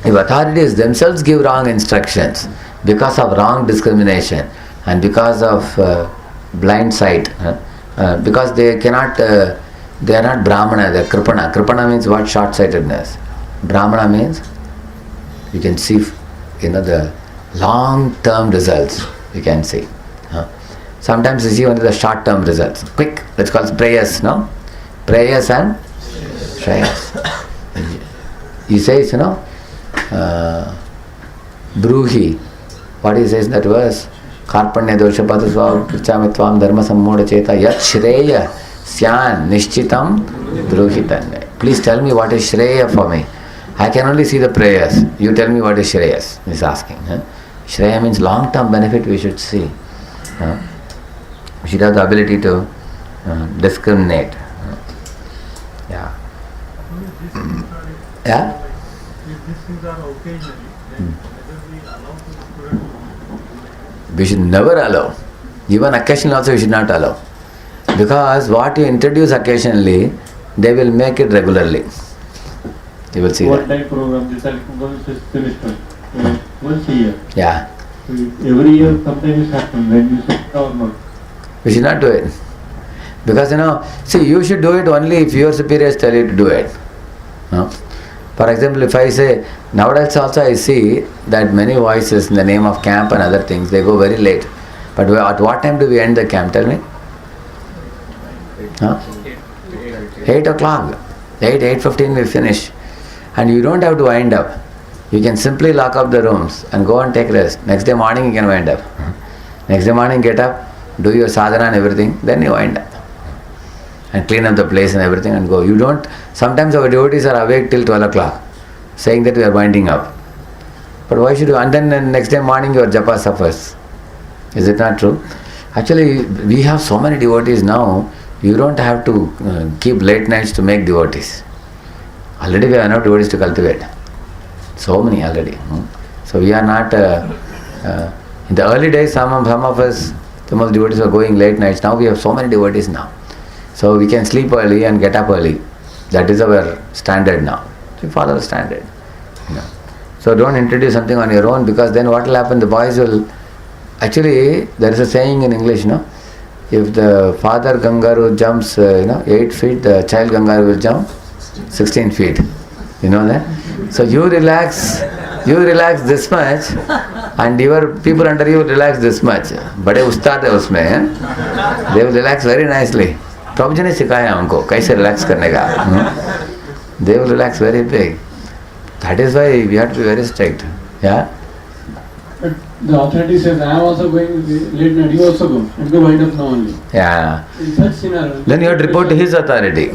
if authorities themselves give wrong instructions because of wrong discrimination and because of blind sight, because they are not Brahmana, they are Kripana. Kripana means what? Short-sightedness. Brahmana means you can see the long-term results you can see. Sometimes you see only the short-term results. Quick, let's call it prayers, no? Prayers and shreyas. He says, Bruhi. What he says in that verse? Karpanya dosha padasvav prichamitvam dharma sammoda cheta yat shreya syan nishchitam bruhitanya. Please tell me what is shreya for me. I can only see the prayers. You tell me what is shreyas, he is asking. Shreya means long-term benefit we should see. We should have the ability to discriminate. Yeah. Yeah? If these things are occasionally, then whether we allow to students? We should never allow. Even occasionally also we should not allow. Because what you introduce occasionally, they will make it regularly. You will see What that. type program? This is semester. Once a year. Yeah. Every year something is happening. Then you should or not. We should not do it. Because you should do it only if your superiors tell you to do it. For example, if I say, nowadays also I see that many voices in the name of camp and other things, they go very late. But at what time do we end the camp? Tell me. 8 o'clock. 8:15 we finish. And you don't have to wind up. You can simply lock up the rooms and go and take rest. Next day morning you can wind up. Next day morning get up, do your sadhana and everything, then you wind up. And clean up the place and everything and go. You don't, sometimes our devotees are awake till 12 o'clock, saying that we are winding up. But why should you? And then next day morning your japa suffers. Is it not true? Actually, we have so many devotees now, you don't have to keep late nights to make devotees. Already we have enough devotees to cultivate. So many already. So we are not, in the early days some of us, some of the devotees were going late nights. Now we have so many devotees now. So we can sleep early and get up early. That is our standard now. So follow the standard. So don't introduce something on your own, because then what will happen? The boys will Actually, there is a saying in English, no? If the father kangaroo jumps, 8 feet, the child kangaroo will jump 16 feet. You know that? So you relax this much, and your people under you relax this much. बड़े उस्ताद है उसमें, हैं? They will relax very nicely. प्रभु जी ने सिखाया हमको कैसे relax करने का. They will relax very big. That is why we have to be very strict. Yeah. But the authority says, I am also going late night, you also go, and go wind up now only. Yeah. In such scenario. Then you have to report to his authority.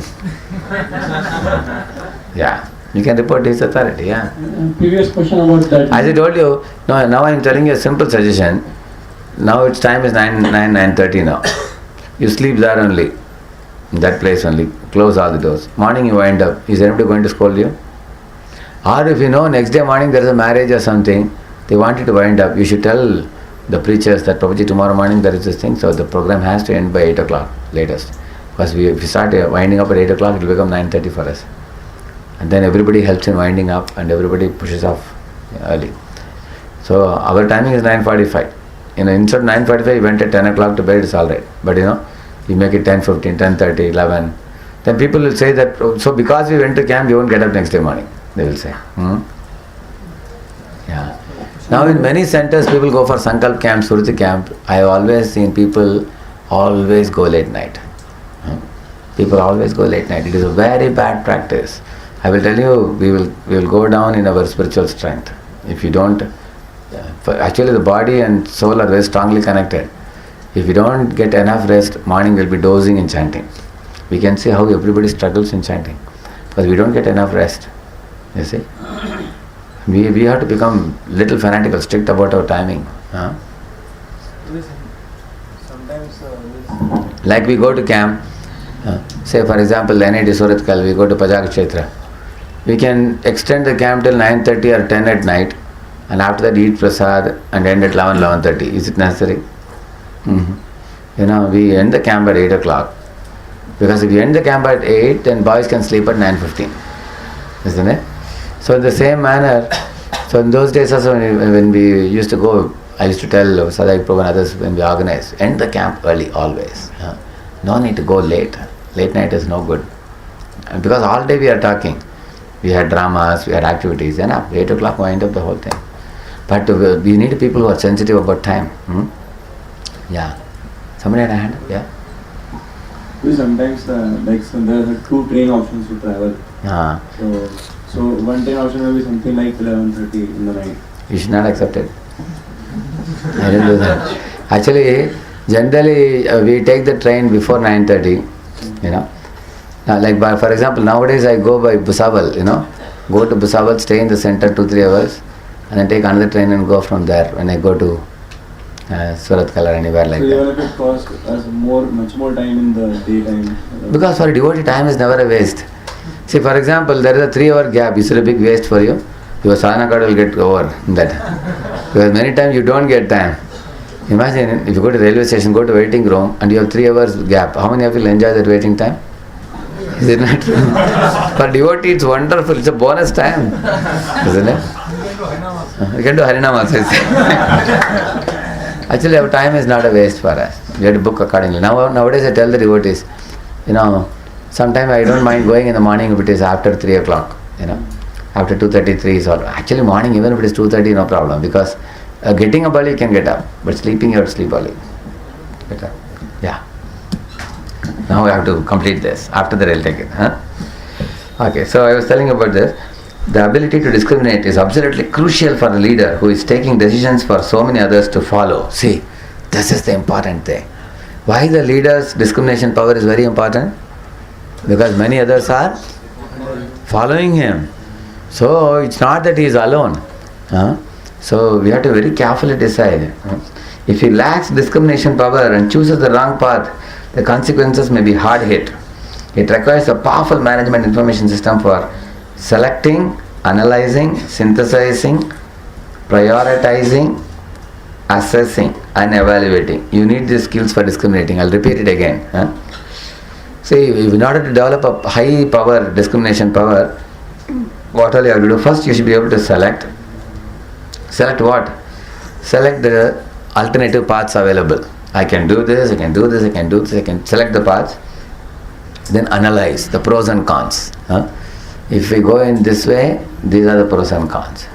Yeah. You can report to his authority, yeah. Previous question about that. As I told you, no, now I am telling you a simple suggestion. Now its time is 9:30 now. You sleep there only. In that place only. Close all the doors. Morning you wind up. Is anybody going to scold you? Or if you know next day morning there is a marriage or something, they want you to wind up, you should tell the preachers that Prabhuji tomorrow morning there is this thing, so the program has to end by 8 o'clock latest. Because if we start winding up at 8 o'clock, it will become 9:30 for us. And then everybody helps in winding up and everybody pushes off early. So our timing is 9:45. Instead of 9:45, you went at 10 o'clock to bed, it's alright. But you make it 10:15, 10:30, 11. Then people will say that, so because we went to camp, you won't get up next day morning. They will say. Yeah. Now in many centers, people go for Sankalp camp, Surti camp. I have always seen people always go late night. People always go late night. It is a very bad practice. I will tell you, we will go down in our spiritual strength. If you don't, actually the body and soul are very strongly connected. If you don't get enough rest, morning will be dozing in chanting. We can see how everybody struggles in chanting. Because we don't get enough rest. You see? We have to become little fanatical, strict about our timing. Sometimes Like we go to camp, say for example NIT Suratkal, we go to Pajak Kshetra. We can extend the camp till 9:30 or 10 at night, and after that eat prasad and end at 11:30. Is it necessary? We end the camp at 8 o'clock. Because if you end the camp at 8, then boys can sleep at 9:15. Isn't it? So in the same manner, so in those days also when we used to go, I used to tell Sadai Prabhu and others when we organize, end the camp early always. No need to go late. Late night is no good. And because all day we are talking. We had dramas, we had activities, 8 o'clock wind up the whole thing. But we need people who are sensitive about time. Yeah. Somebody had a hand? Yeah. Sometimes there are 2 train options to travel. So one train option will be something like 11:30 in the night. You should not accept it. I didn't do that. Actually, generally we take the train before 9:30. For example, nowadays I go by Busawal. Go to Busawal, stay in the center 2-3 hours, and then take another train and go from there when I go to Suratkal or anywhere like that. So even if it costs us much more time in the daytime. Because for a devotee, time is never a waste. See, for example, there is a 3-hour gap. Is it a big waste for you? Your sadhana card will get over that. Because many times you don't get time. Imagine if you go to railway station, go to waiting room, and you have 3 hours gap. How many of you will enjoy that waiting time? Is it not true? For devotee, it's wonderful. It's a bonus time, isn't it? We can do Harinam also. Actually, our time is not a waste for us. We have to book accordingly. Nowadays, I tell the devotees, sometimes I don't mind going in the morning if it is after 3 o'clock. After 2:33 is all. Actually, morning, even if it is 2:30, no problem. Because getting up early, you can get up. But sleeping, you have to sleep early. Better. Yeah. Now we have to complete this. After that, I'll take it. Okay, so I was telling about this. The ability to discriminate is absolutely crucial for a leader who is taking decisions for so many others to follow. See, this is the important thing. Why the leader's discrimination power is very important? Because many others are following him. So it's not that he is alone. So we have to very carefully decide. If he lacks discrimination power and chooses the wrong path, the consequences may be hard hit. It requires a powerful management information system for selecting, analyzing, synthesizing, prioritizing, assessing and evaluating. You need these skills for discriminating. I'll repeat it again. See, in order to develop a high power, discrimination power, what all you have to do? First, you should be able to select. Select what? Select the alternative paths available. I can do this, I can do this, I can do this, I can select the path, then analyze the pros and cons. If we go in this way, these are the pros and cons.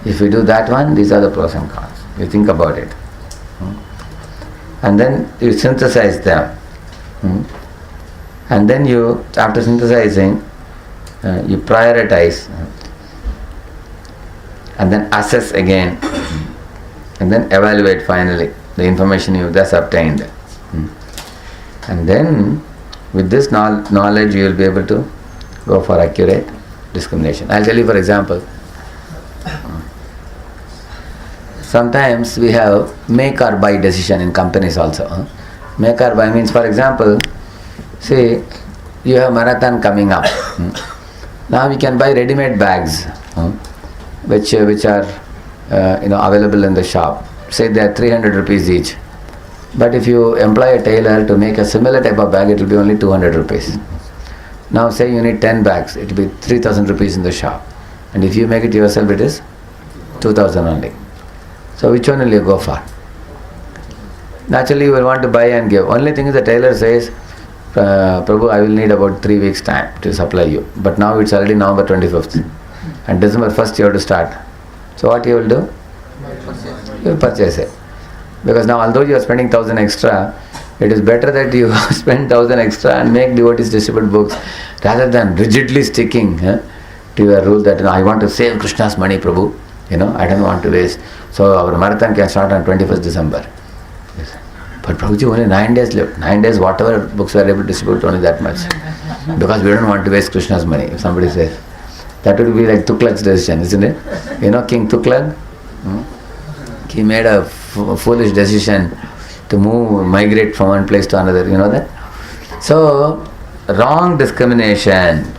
If we do that one, these are the pros and cons. You think about it. And then you synthesize them. And then you, after synthesizing, you prioritize and then assess again and then evaluate finally the information you thus obtained. And then with this knowledge you will be able to go for accurate discrimination. I'll tell you, for example, sometimes we have make or buy decision in companies also. Make or buy means, for example, see, you have marathon coming up. Now we can buy ready-made bags, which are available in the shop. Say they are 300 rupees each. But if you employ a tailor to make a similar type of bag, it will be only 200 rupees. Now say you need 10 bags, it will be 3000 rupees in the shop. And if you make it yourself, it is 2000 only. So which one will you go for? Naturally you will want to buy and give. Only thing is the tailor says, Prabhu, I will need about 3 weeks time to supply you. But now it's already November 25th. And December 1st you have to start. So what you will do? You will purchase it. Because now although you are spending 1000 extra, it is better that you spend 1000 extra and make devotees distribute books rather than rigidly sticking to your rule that I want to save Krishna's money, Prabhu. I don't want to waste. So our marathon can start on 21st December. Yes. But Prabhuji, only 9 days left. 9 days, whatever books we are able to distribute, only that much. Because we don't want to waste Krishna's money, if somebody says. That would be like Tuklak's decision, isn't it? King Tuklak? He made a foolish decision to migrate from one place to another. You know that? So, wrong discrimination.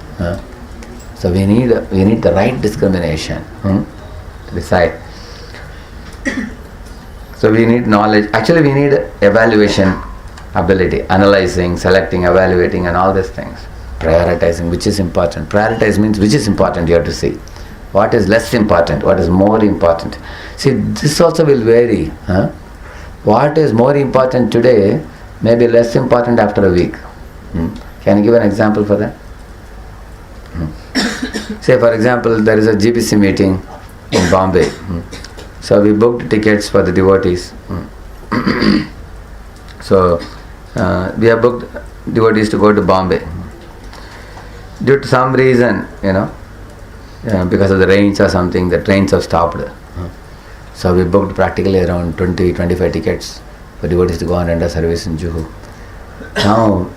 So we need the right discrimination to decide. So we need knowledge. Actually, we need evaluation ability, analyzing, selecting, evaluating, and all these things. Prioritizing, which is important. Prioritize means which is important. You have to see what is less important, what is more important. See, this also will vary. What is more important today may be less important after a week. Can you give an example for that? Say, for example, there is a GBC meeting in Bombay. So we booked tickets for the devotees. So we have booked devotees to go to Bombay. Due to some reason, because of the rains or something, the trains have stopped. So we booked practically around 20-25 tickets for devotees to go and render service in Juhu. Now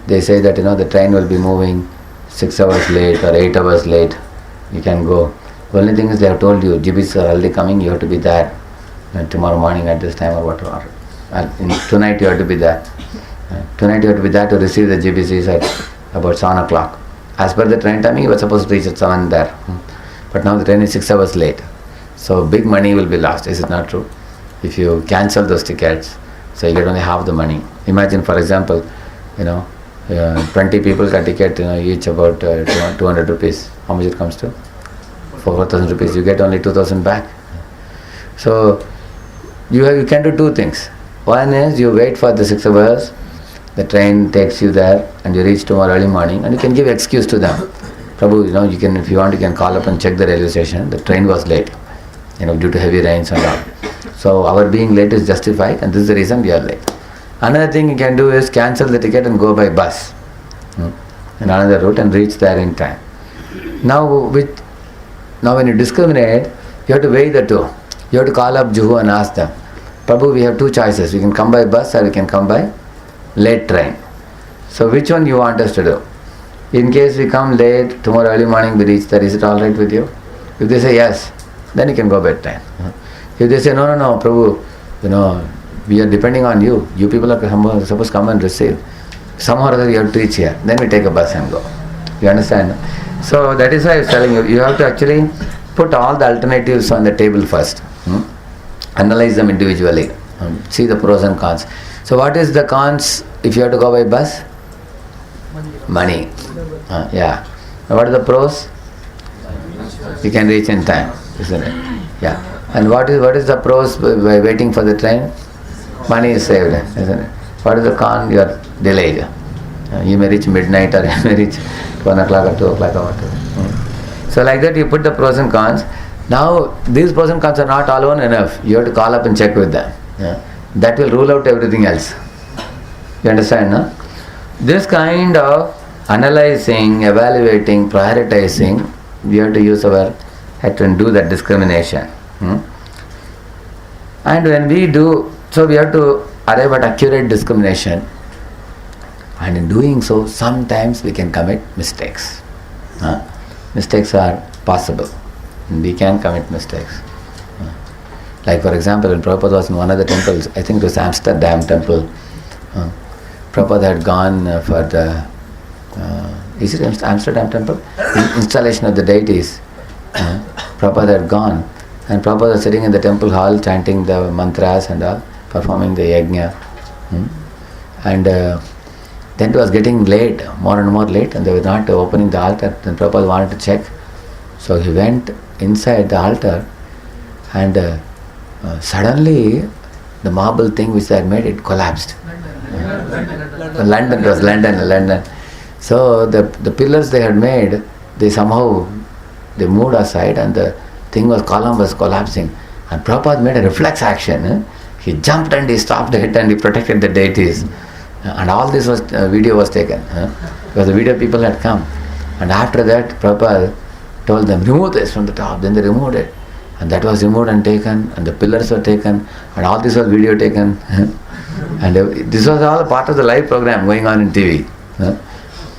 they say that the train will be moving 6 hours late or 8 hours late. You can go. The only thing is they have told you, GBs are already coming, you have to be there tomorrow morning at this time or whatever. Tonight you have to be there. Tonight you have to be there to receive the GBCs at about 7 o'clock. As per the train timing, you were supposed to reach at 7 there. But now the train is 6 hours late. So big money will be lost. Is it not true? If you cancel those tickets, so you get only half the money. Imagine, for example, 20 people get ticket, each about 200 rupees. How much it comes to? 4,000 rupees. You get only 2,000 back. So you can do two things. One is you wait for the 6 hours. The train takes you there and you reach tomorrow early morning, and you can give excuse to them. Prabhu, you can, if you want, you can call up and check the railway station. The train was late, due to heavy rains and all. So our being late is justified, and this is the reason we are late. Another thing you can do is cancel the ticket and go by bus in another route and reach there in time. Now when you discriminate, you have to weigh the two. You have to call up Juhu and ask them, Prabhu, we have two choices. We can come by bus or we can come by late train. So which one you want us to do? In case we come late, tomorrow early morning we reach there, is it alright with you? If they say yes, then you can go by train. If they say no, Prabhu, we are depending on you. You people are supposed to come and receive. Somehow or other you have to reach here. Then we take a bus and go. You understand? So that is why I was telling you, you have to actually put all the alternatives on the table first. Analyze them individually. See the pros and cons. So what is the cons if you have to go by bus? Money. Yeah. What are the pros? You can reach in time, isn't it? Yeah. And what is the pros by waiting for the train? Money is saved, isn't it? What is the con? You are delayed. You may reach midnight, or you may reach 1 o'clock or 2 o'clock or whatever. So like that you put the pros and cons. Now these pros and cons are not alone enough. You have to call up and check with them. That will rule out everything else. You understand, no? This kind of analyzing, evaluating, prioritizing, we have to use our head to do that discrimination. And when we do, so we have to arrive at accurate discrimination. And in doing so, sometimes we can commit mistakes. Mistakes are possible. We can commit mistakes. Like for example, when Prabhupada was in one of the temples, I think it was Amsterdam temple, Prabhupada had gone for the, is it Amsterdam temple? Installation of the deities. Prabhupada had gone, and Prabhupada was sitting in the temple hall chanting the mantras and all, performing the yajna. And then it was getting late, more and more late, and they were not opening the altar. Then Prabhupada wanted to check. So he went inside the altar, and suddenly the marble thing which they had made, it collapsed. London, it was London. So the pillars they had made, they moved aside, and the column was collapsing. And Prabhupada made a reflex action. He jumped and he stopped it and he protected the deities. And all this video was taken. Because the video people had come. And after that, Prabhupada told them, remove this from the top. Then they removed it. And that was removed and taken, and the pillars were taken, and all this was video taken. And this was all part of the live program going on in TV.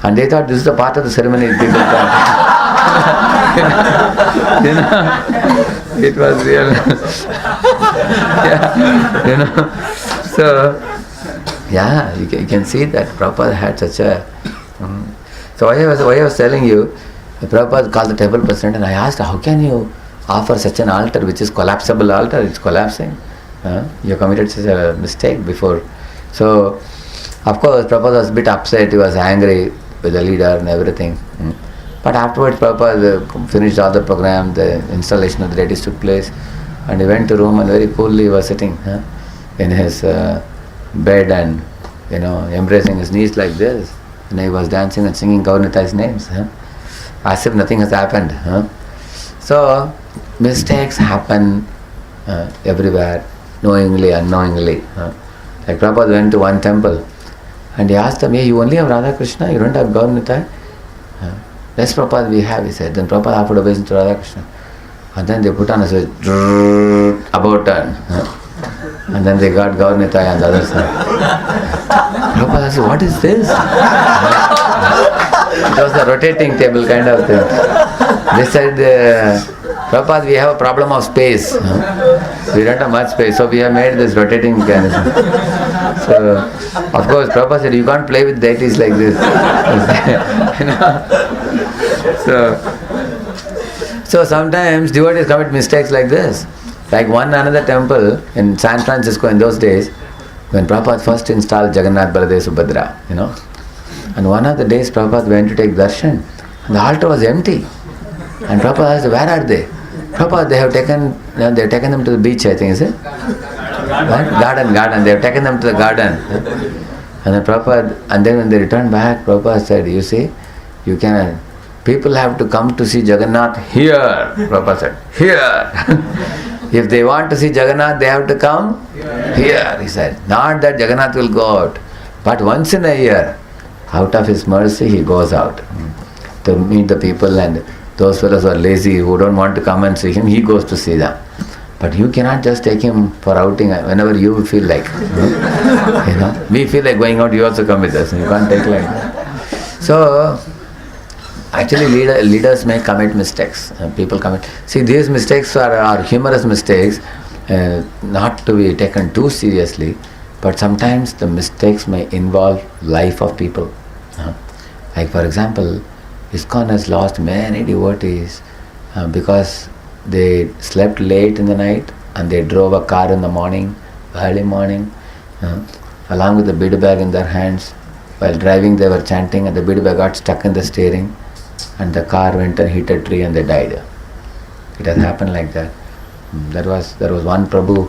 And they thought this is a part of the ceremony people thought. It was real. So, you can see that Prabhupada had such a... So why I was telling you, Prabhupada called the temple president, and I asked, how can you offer such an altar which is collapsible altar? It's collapsing. You committed such a mistake before. So, of course, Prabhupada was a bit upset. He was angry with the leader and everything. But afterwards, Prabhupada finished all the program. The installation of the deities took place, and he went to room and very coolly was sitting in his bed and embracing his knees like this. And he was dancing and singing Gaurnitai's names, as if nothing has happened. So mistakes happen everywhere, knowingly, unknowingly. Like Prabhupada went to one temple and he asked them, hey, you only have Radha Krishna, you don't have Gaurnitai? Yes, Prabhupada, we have, he said. Then Prabhupada offered obeisance to Radha Krishna. And then they put on a switch, about turn. And then they got Gaurnitai on the other side. Prabhupada said, what is this? It was a rotating table kind of thing. They said, Prabhupada, we have a problem of space. We don't have much space, so we have made this rotating mechanism. So, of course, Prabhupada said, you can't play with deities like this. So sometimes devotees commit mistakes like this. Like another temple in San Francisco in those days, when Prabhupada first installed Jagannath, Baladev, Subhadra, and one of the days Prabhupada went to take darshan, and the altar was empty. And Prabhupada asked, where are they? Prabhupada, they have taken them to the beach, I think, is it? Garden. They have taken them to the garden. And then Prabhupada, and then when they returned back, Prabhupada said, you see, people have to come to see Jagannath here. Prabhupada said, here. If they want to see Jagannath, they have to come here, he said. Not that Jagannath will go out, but once in a year, out of his mercy, he goes out to meet the people, and those fellows who are lazy, who don't want to come and see him, he goes to see them. But you cannot just take him for outing whenever you feel like. We feel like going out, you also come with us. You can't take like that. So, actually leaders may commit mistakes. People commit. See, these mistakes are humorous mistakes, not to be taken too seriously, but sometimes the mistakes may involve life of people. Like for example, ISKCON has lost many devotees because they slept late in the night and they drove a car in the morning, early morning, along with the bead bag in their hands. While driving they were chanting and the bead bag got stuck in the steering and the car went and hit a tree and they died. It has happened like that. There was one Prabhu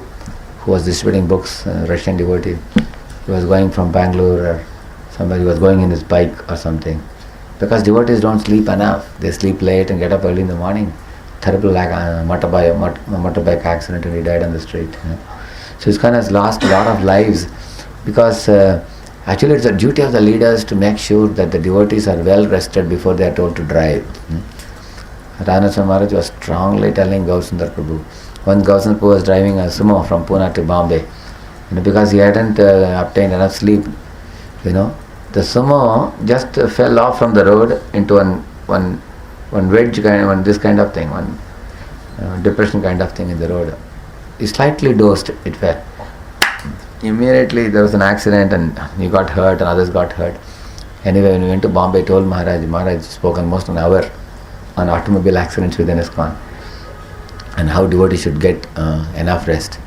who was distributing books, Russian devotee. He was going from Bangalore or somewhere. He was going in his bike or something. Because devotees don't sleep enough. They sleep late and get up early in the morning. Terrible motorbike accident, and he died on the street. So ISKCON has lost a lot of lives because actually it's the duty of the leaders to make sure that the devotees are well rested before they are told to drive. Ranaswami Maharaj was strongly telling Gausundar Prabhu. Once Gausundar Prabhu was driving a sumo from Pune to Bombay, because he hadn't obtained enough sleep, the sumo just fell off from the road into one wedge this kind of thing, one depression kind of thing in the road. He slightly dozed, it fell. Immediately there was an accident and he got hurt and others got hurt. Anyway, when we went to Bombay, I told Maharaj spoke almost an hour on automobile accidents within ISKCON and how devotees should get enough rest.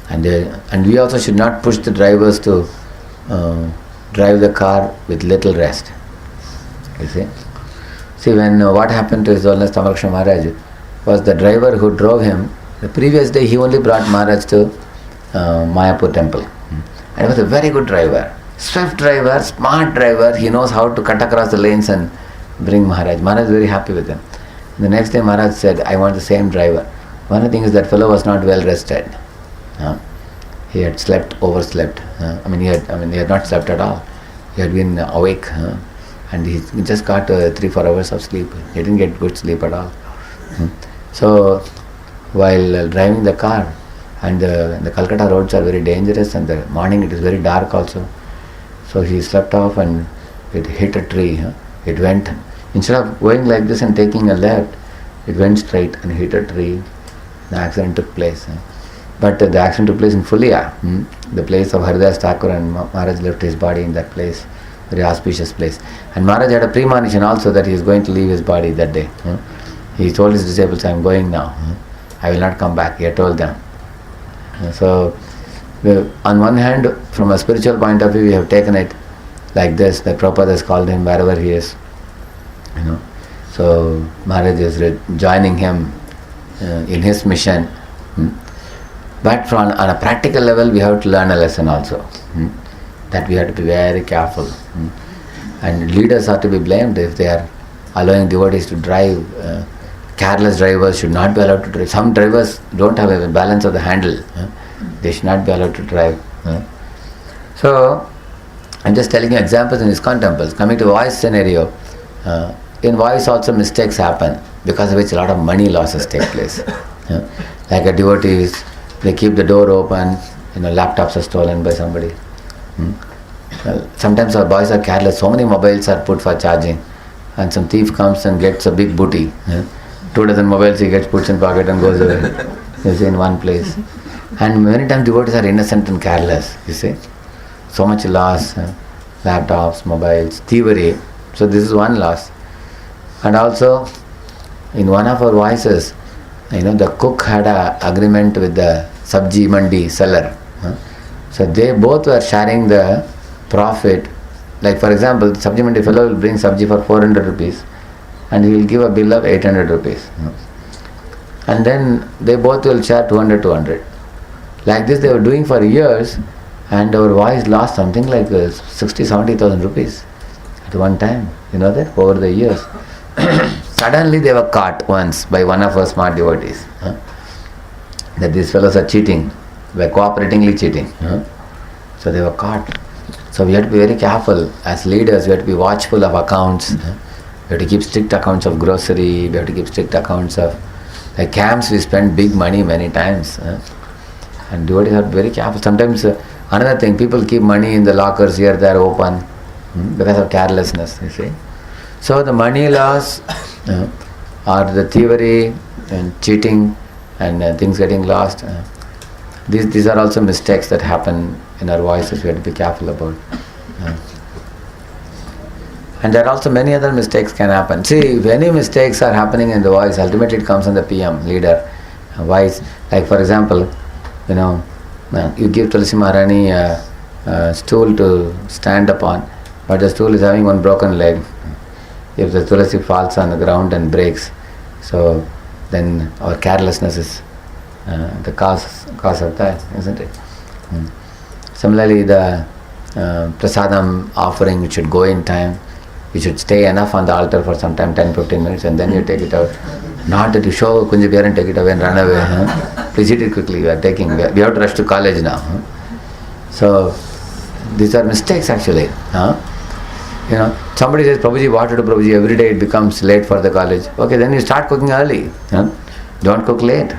And we also should not push the drivers to drive the car with little rest. You see? See, when what happened to His Holiness Tamalakshmi Maharaj was the driver who drove him. The previous day he only brought Maharaj to Mayapur temple. And he was a very good driver. Swift driver, smart driver. He knows how to cut across the lanes and bring Maharaj. Maharaj is very happy with him. The next day Maharaj said, I want the same driver. One of the things is that fellow was not well rested. He had overslept. He had not slept at all. He had been awake. And he just got 3-4 hours of sleep. He didn't get good sleep at all. So, while driving the car, and the Calcutta roads are very dangerous, and the morning it is very dark also. So he slept off and it hit a tree. It went, instead of going like this and taking a left, it went straight and hit a tree. The accident took place. But the accident took place in Fulia, the place of Haridas Thakur, and Maharaj left his body in that place, very auspicious place. And Maharaj had a premonition also that he is going to leave his body that day. He told his disciples, I am going now. I will not come back. He had told them. So, on one hand, from a spiritual point of view, we have taken it like this, that Prabhupada has called him wherever he is. So, Maharaj is joining him in his mission. But on a practical level, we have to learn a lesson also. That we have to be very careful. And leaders are to be blamed if they are allowing devotees to drive. Careless drivers should not be allowed to drive. Some drivers don't have a balance of the handle. They should not be allowed to drive. So, I'm just telling you examples in ISKCON temples. Coming to voice scenario, in voice also mistakes happen, because of which a lot of money losses take place. Like a devotees, they keep the door open, laptops are stolen by somebody. Sometimes our boys are careless, so many mobiles are put for charging, and some thief comes and gets a big booty. 2 dozen mobiles he gets, puts in pocket and goes away. You see, in one place. And many times devotees are innocent and careless, you see. So much loss, laptops, mobiles, thievery. So this is one loss. And also, in one of our voices, the cook had an agreement with the sabji mandi seller. So they both were sharing the profit. Like for example, the sabji mandi fellow will bring sabji for 400 rupees and he will give a bill of 800 rupees. And then they both will share 200. Like this they were doing for years, and our voice lost something like 60,000-70,000 rupees at one time. You know that, over the years. Suddenly they were caught once by one of our smart devotees. That these fellows are cheating, were cooperatingly cheating. So they were caught. So we have to be very careful as leaders. We have to be watchful of accounts. We have to keep strict accounts of grocery. We have to keep strict accounts of camps. We spend big money many times. And devotees are very careful. Sometimes another thing, people keep money in the lockers here, there open because of carelessness, you see. So the money loss or the thievery and cheating and things getting lost, these are also mistakes that happen in our voices. We have to be careful about. And there are also many other mistakes can happen. See, if any mistakes are happening in the voice, ultimately it comes on the PM, leader, voice. Like for example, you give Tulsi Maharani a stool to stand upon, but the stool is having one broken leg. If the Tulsi falls on the ground and breaks, so then our carelessness is the cause of that, isn't it? Similarly, the prasadam offering, it should go in time. You should stay enough on the altar for some time, 10-15 minutes, and then you take it out. Not that you show kunja beer and take it away and run away. Please eat it quickly. We have to rush to college now. So these are mistakes actually. Somebody says, Prabhuji, what to do, Prabhuji? Every day it becomes late for the college. Okay, then you start cooking early. Don't cook late.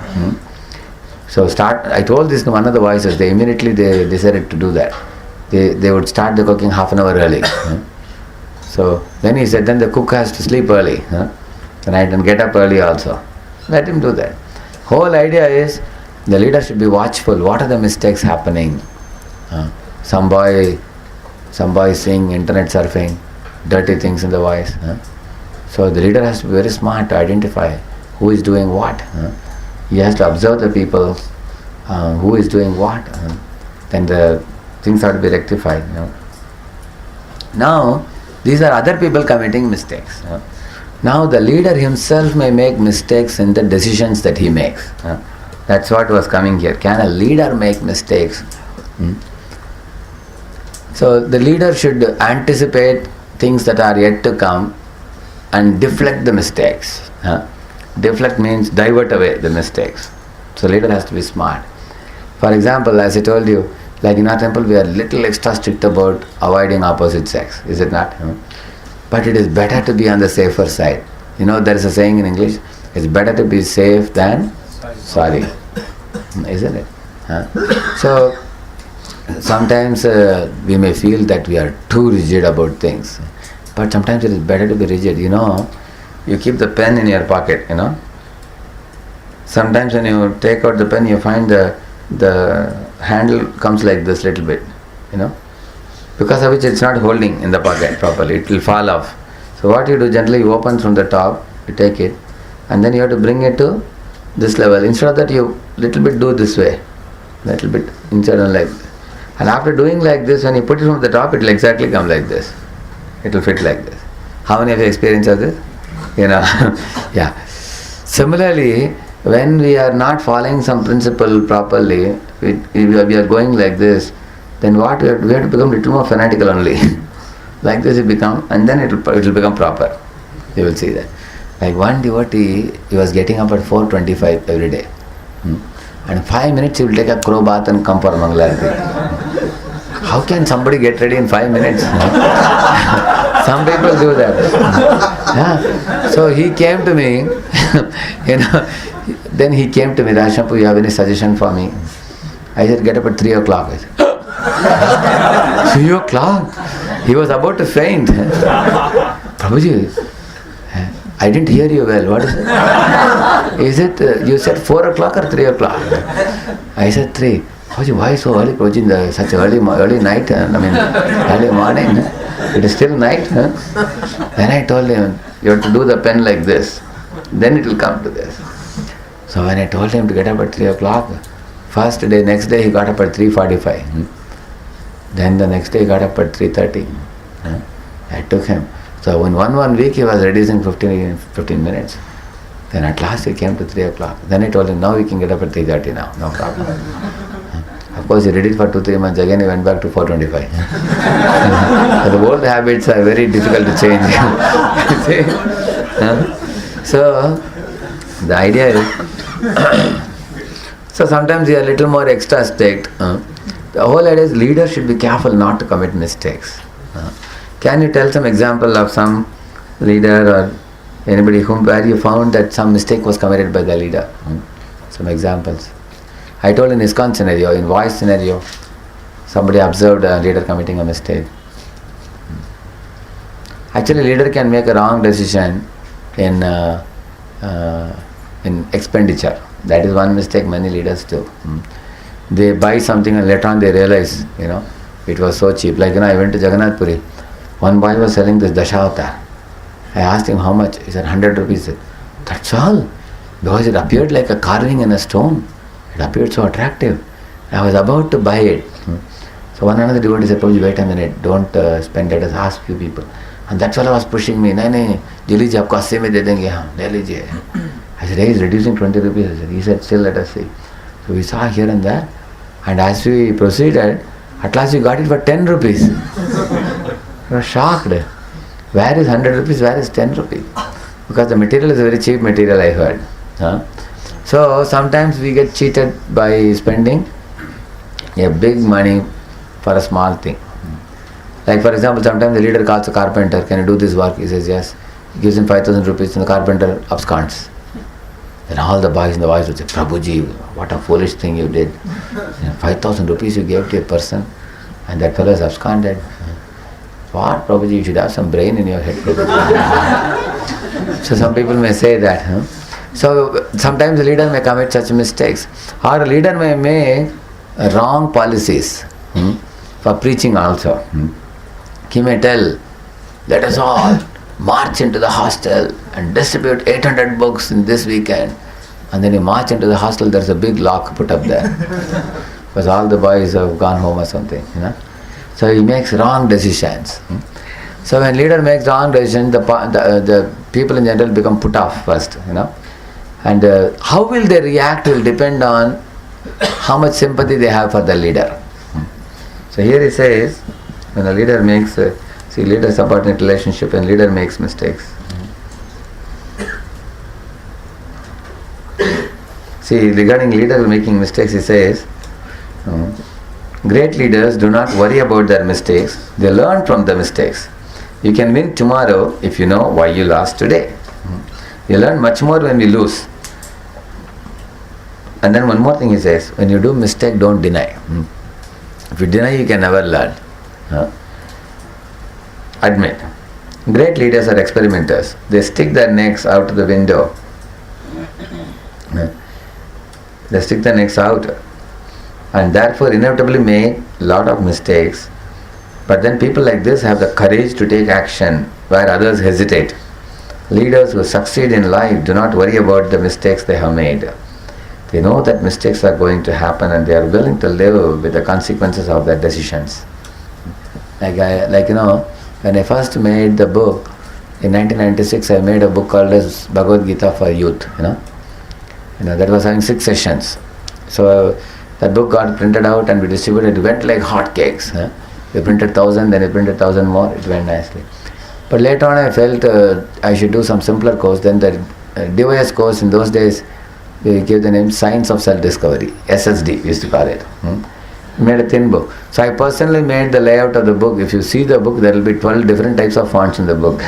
So I told this to one of the voices. They immediately decided to do that. They would start the cooking half an hour early. So then he said, then the cook has to sleep early tonight and get up early also. Let him do that. Whole idea is the leader should be watchful. What are the mistakes happening? Some boy seeing internet surfing, dirty things in the voice. So the leader has to be very smart to identify who is doing what. He has to observe the people who is doing what. Then the things have to be rectified. Now, these are other people committing mistakes. Now the leader himself may make mistakes in the decisions that he makes. That's what was coming here. Can a leader make mistakes? So the leader should anticipate things that are yet to come and deflect the mistakes. Deflect means divert away the mistakes. So leader has to be smart. For example, as I told you, like in our temple we are little extra strict about avoiding opposite sex, is it not? But it is better to be on the safer side. There is a saying in English, it's better to be safe than sorry. Isn't it? So sometimes we may feel that we are too rigid about things, but sometimes it is better to be rigid. You keep the pen in your pocket. Sometimes when you take out the pen, you find the handle comes like this little bit, because of which it's not holding in the pocket properly. It will fall off. So what you do, gently you open from the top, you take it, and then you have to bring it to this level. Instead of that, you little bit do this way, little bit inside and like. And after doing like this, when you put it from the top, it will exactly come like this. It will fit like this. How many of you experience of this? Yeah. Similarly, when we are not following some principle properly, we are going like this, then what we have to become a little more fanatical only. Like this you become, and then it will become proper. You will see that. Like one devotee, he was getting up at 4:25 every day. And 5 minutes he will take a crow bath and come for Mangalarati. How can somebody get ready in 5 minutes? Some people do that. So he came to me, then he came to me, Rashapu, you have any suggestion for me? I said, get up at 3 o'clock. I said, 3 o'clock? He was about to faint. Prabhuji, I didn't hear you well. What is it? Is it, you said 4 o'clock or 3 o'clock? I said 3. Prabhuji, why so early, Prabhuji, such early night? Early morning. It is still night. Then I told him, you have to do the pen like this. Then it will come to this. So when I told him to get up at 3 o'clock, next day he got up at 3:45. Then the next day he got up at 3:30. I took him. So in one week he was reducing 15 minutes. Then at last he came to 3 o'clock. Then I told him, now we can get up at 3:30 now, no problem. Of course he did it for 2-3 months, again he went back to 4:25. So the old habits are very difficult to change. So the idea is, so sometimes we are a little more extra strict. The whole idea is leader should be careful not to commit mistakes. Can you tell some example of some leader or anybody where you found that some mistake was committed by the leader? Some examples. I told in ISKCON scenario, in voice scenario, somebody observed a leader committing a mistake. Actually, leader can make a wrong decision in expenditure. That is one mistake many leaders do. They buy something and later on they realize, it was so cheap. Like, I went to Jagannath Puri. One boy was selling this Dashavatar. I asked him how much. He said 100 rupees. That's all. Because it appeared like a carving in a stone. It appeared so attractive. I was about to buy it. So one another devotee said, Prabhuji, wait a minute, don't spend it, ask few people. And that's all was pushing me. No, Jiliji, aapko 80 mein de denge, le lijiye. I said, hey, he's reducing 20 rupees. He said, still let us see. So we saw here and there, and as we proceeded, at last we got it for 10 rupees. We were shocked. Where is 100 rupees, where is 10 rupees? Because the material is a very cheap material, I heard. So sometimes we get cheated by spending a big money for a small thing. Like for example, sometimes the leader calls a carpenter, can you do this work? He says yes. He gives him 5,000 rupees and the carpenter absconds. Then all the boys in the voice would say, Prabhuji, what a foolish thing you did. 5,000 rupees you gave to a person and that fellow is absconded. What, Prabhuji, you should have some brain in your head. So some people may say that. So sometimes the leader may commit such mistakes. Or a leader may make wrong policies for preaching also. He may tell, let us all march into the hostel and distribute 800 books in this weekend. And then you march into the hostel, there's a big lock put up there. Because all the boys have gone home or something. So he makes wrong decisions. So when leader makes wrong decisions, the people in general become put off first. And how will they react will depend on how much sympathy they have for the leader. So here he says, when a leader makes, leader-subordinate relationship, when leader makes mistakes. See, regarding leader making mistakes, he says, great leaders do not worry about their mistakes, they learn from the mistakes. You can win tomorrow if you know why you lost today. You learn much more when you lose. And then one more thing he says, when you do mistake, don't deny. If you deny, you can never learn. Admit. Great leaders are experimenters. They stick their necks out the window. They stick their necks out and therefore inevitably make a lot of mistakes. But then people like this have the courage to take action where others hesitate. Leaders who succeed in life do not worry about the mistakes they have made. They know that mistakes are going to happen and they are willing to live with the consequences of their decisions. When I first made the book, in 1996 I made a book called as Bhagavad Gita for Youth. That was having 6 sessions. So that book got printed out and we distributed. It went like hotcakes. We printed 1,000, then we printed 1,000 more. It went nicely. But later on I felt I should do some simpler course. Then the device course in those days, we gave the name Science of Self-Discovery, SSD we used to call it. Made a thin book. So I personally made the layout of the book. If you see the book, there will be 12 different types of fonts in the book.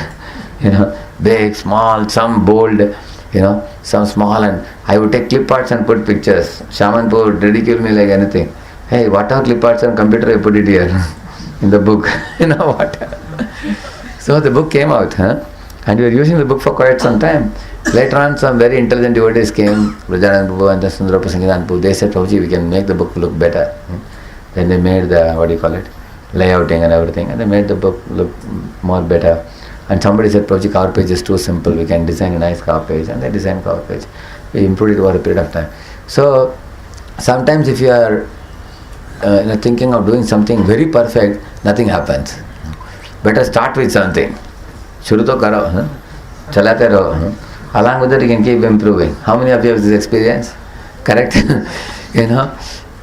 Big, small, some bold, some small, and I would take clip arts and put pictures. Shaman would ridicule me like anything. Hey, what are clip arts on computer? I put it here in the book. What? So the book came out, and we were using the book for quite some time. Later on, some very intelligent devotees came, Rajanand Prabhu and the Sundarapa Sanghidan Prabhu. They said, Prabhuji, we can make the book look better. Then they made the, layouting and everything, and they made the book look more better. And somebody said, Prabhuji, cover page is too simple, we can design a nice cover page. And they designed cover page. We improved it over a period of time. So, sometimes if you are thinking of doing something very perfect, nothing happens. Better start with something. Shuru to karo, chalate raho. Along with that, you can keep improving. How many of you have this experience? Correct?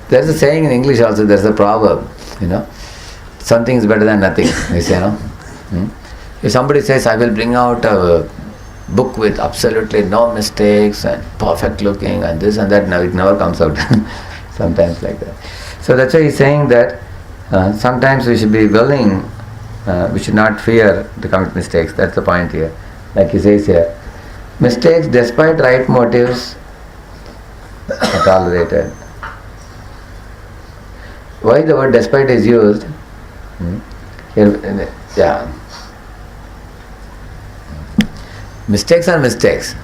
There's a saying in English also, there's a proverb, something is better than nothing. You say, If somebody says, I will bring out a book with absolutely no mistakes and perfect looking and this and that, it never comes out. Sometimes like that. So that's why he's saying that sometimes we should be willing, we should not fear to commit mistakes. That's the point here. Like he says here, mistakes despite right motives are tolerated. Why the word despite is used? Mistakes are mistakes.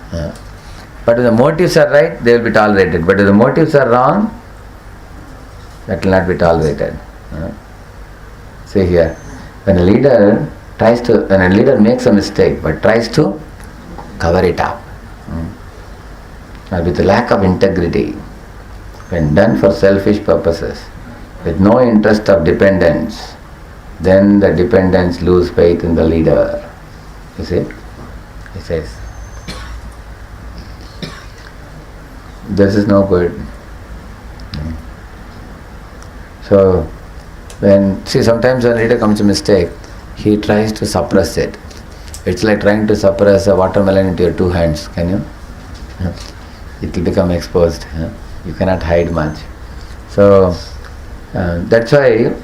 But if the motives are right, they will be tolerated. But if the motives are wrong, that will not be tolerated. See here, when a leader makes a mistake but tries to cover it up, with lack of integrity, when done for selfish purposes, with no interest of dependence, then the dependents lose faith in the leader. You see? He says, this is no good. So, sometimes when a leader commits a mistake, he tries to suppress it. It's like trying to suppress a watermelon into your 2 hands. Can you? It will become exposed. You cannot hide much. So, that's why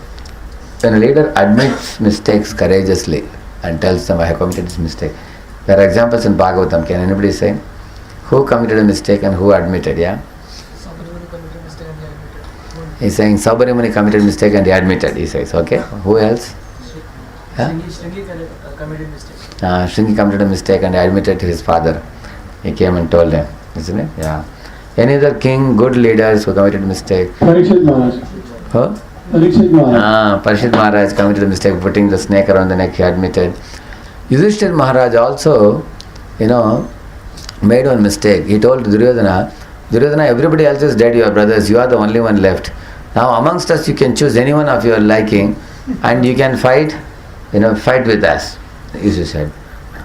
when a leader admits mistakes courageously and tells them, I have committed this mistake. There are examples in Bhagavatam. Can anybody say? Who committed a mistake and who admitted? Yeah? Sabrimuni committed mistake and he admitted. He's saying Sabrimuni committed mistake and he admitted, he says. Okay? Who else? Huh? Shringi committed mistake. Shringi committed a mistake and admitted to his father. He came and told him. Isn't it? Yeah. Any other king, good leaders who committed a mistake? Parikshit Maharaj. Who? Parikshit Maharaj. Parikshit Maharaj committed a mistake, putting the snake around the neck, he admitted. Yudhishthira Maharaj also, made one mistake. He told Duryodhana, everybody else is dead, your brothers, you are the only one left. Now amongst us you can choose anyone of your liking and you can fight, fight with us. Yudhishthira said.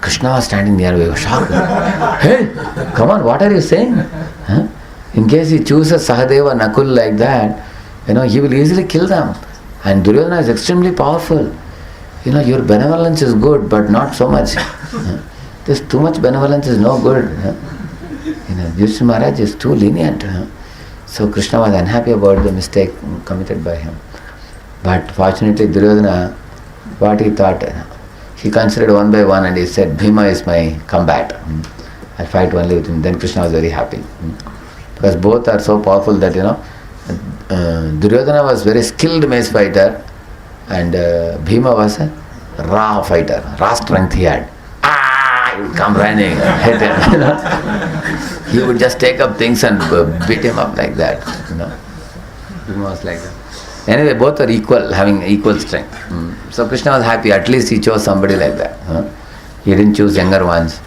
Krishna was standing near, we were shocked. Hey, come on, what are you saying? Huh? In case he chooses Sahadeva, Nakul like that, he will easily kill them. And Duryodhana is extremely powerful. Your benevolence is good, but not so much. This too much benevolence is no good. Yudhishthira Maharaj is too lenient. So Krishna was unhappy about the mistake committed by him. But fortunately, Duryodhana, what he thought, he considered one by one and he said, Bhima is my combat. I fight only with him. Then Krishna was very happy. Because both are so powerful that, Duryodhana was very skilled mace fighter and Bhima was a raw fighter, raw strength he had. He would come running and hit him. He would just take up things and beat him up like that. Bhima was like that. Anyway, both are equal, having equal strength. So Krishna was happy, at least he chose somebody like that. He didn't choose younger ones.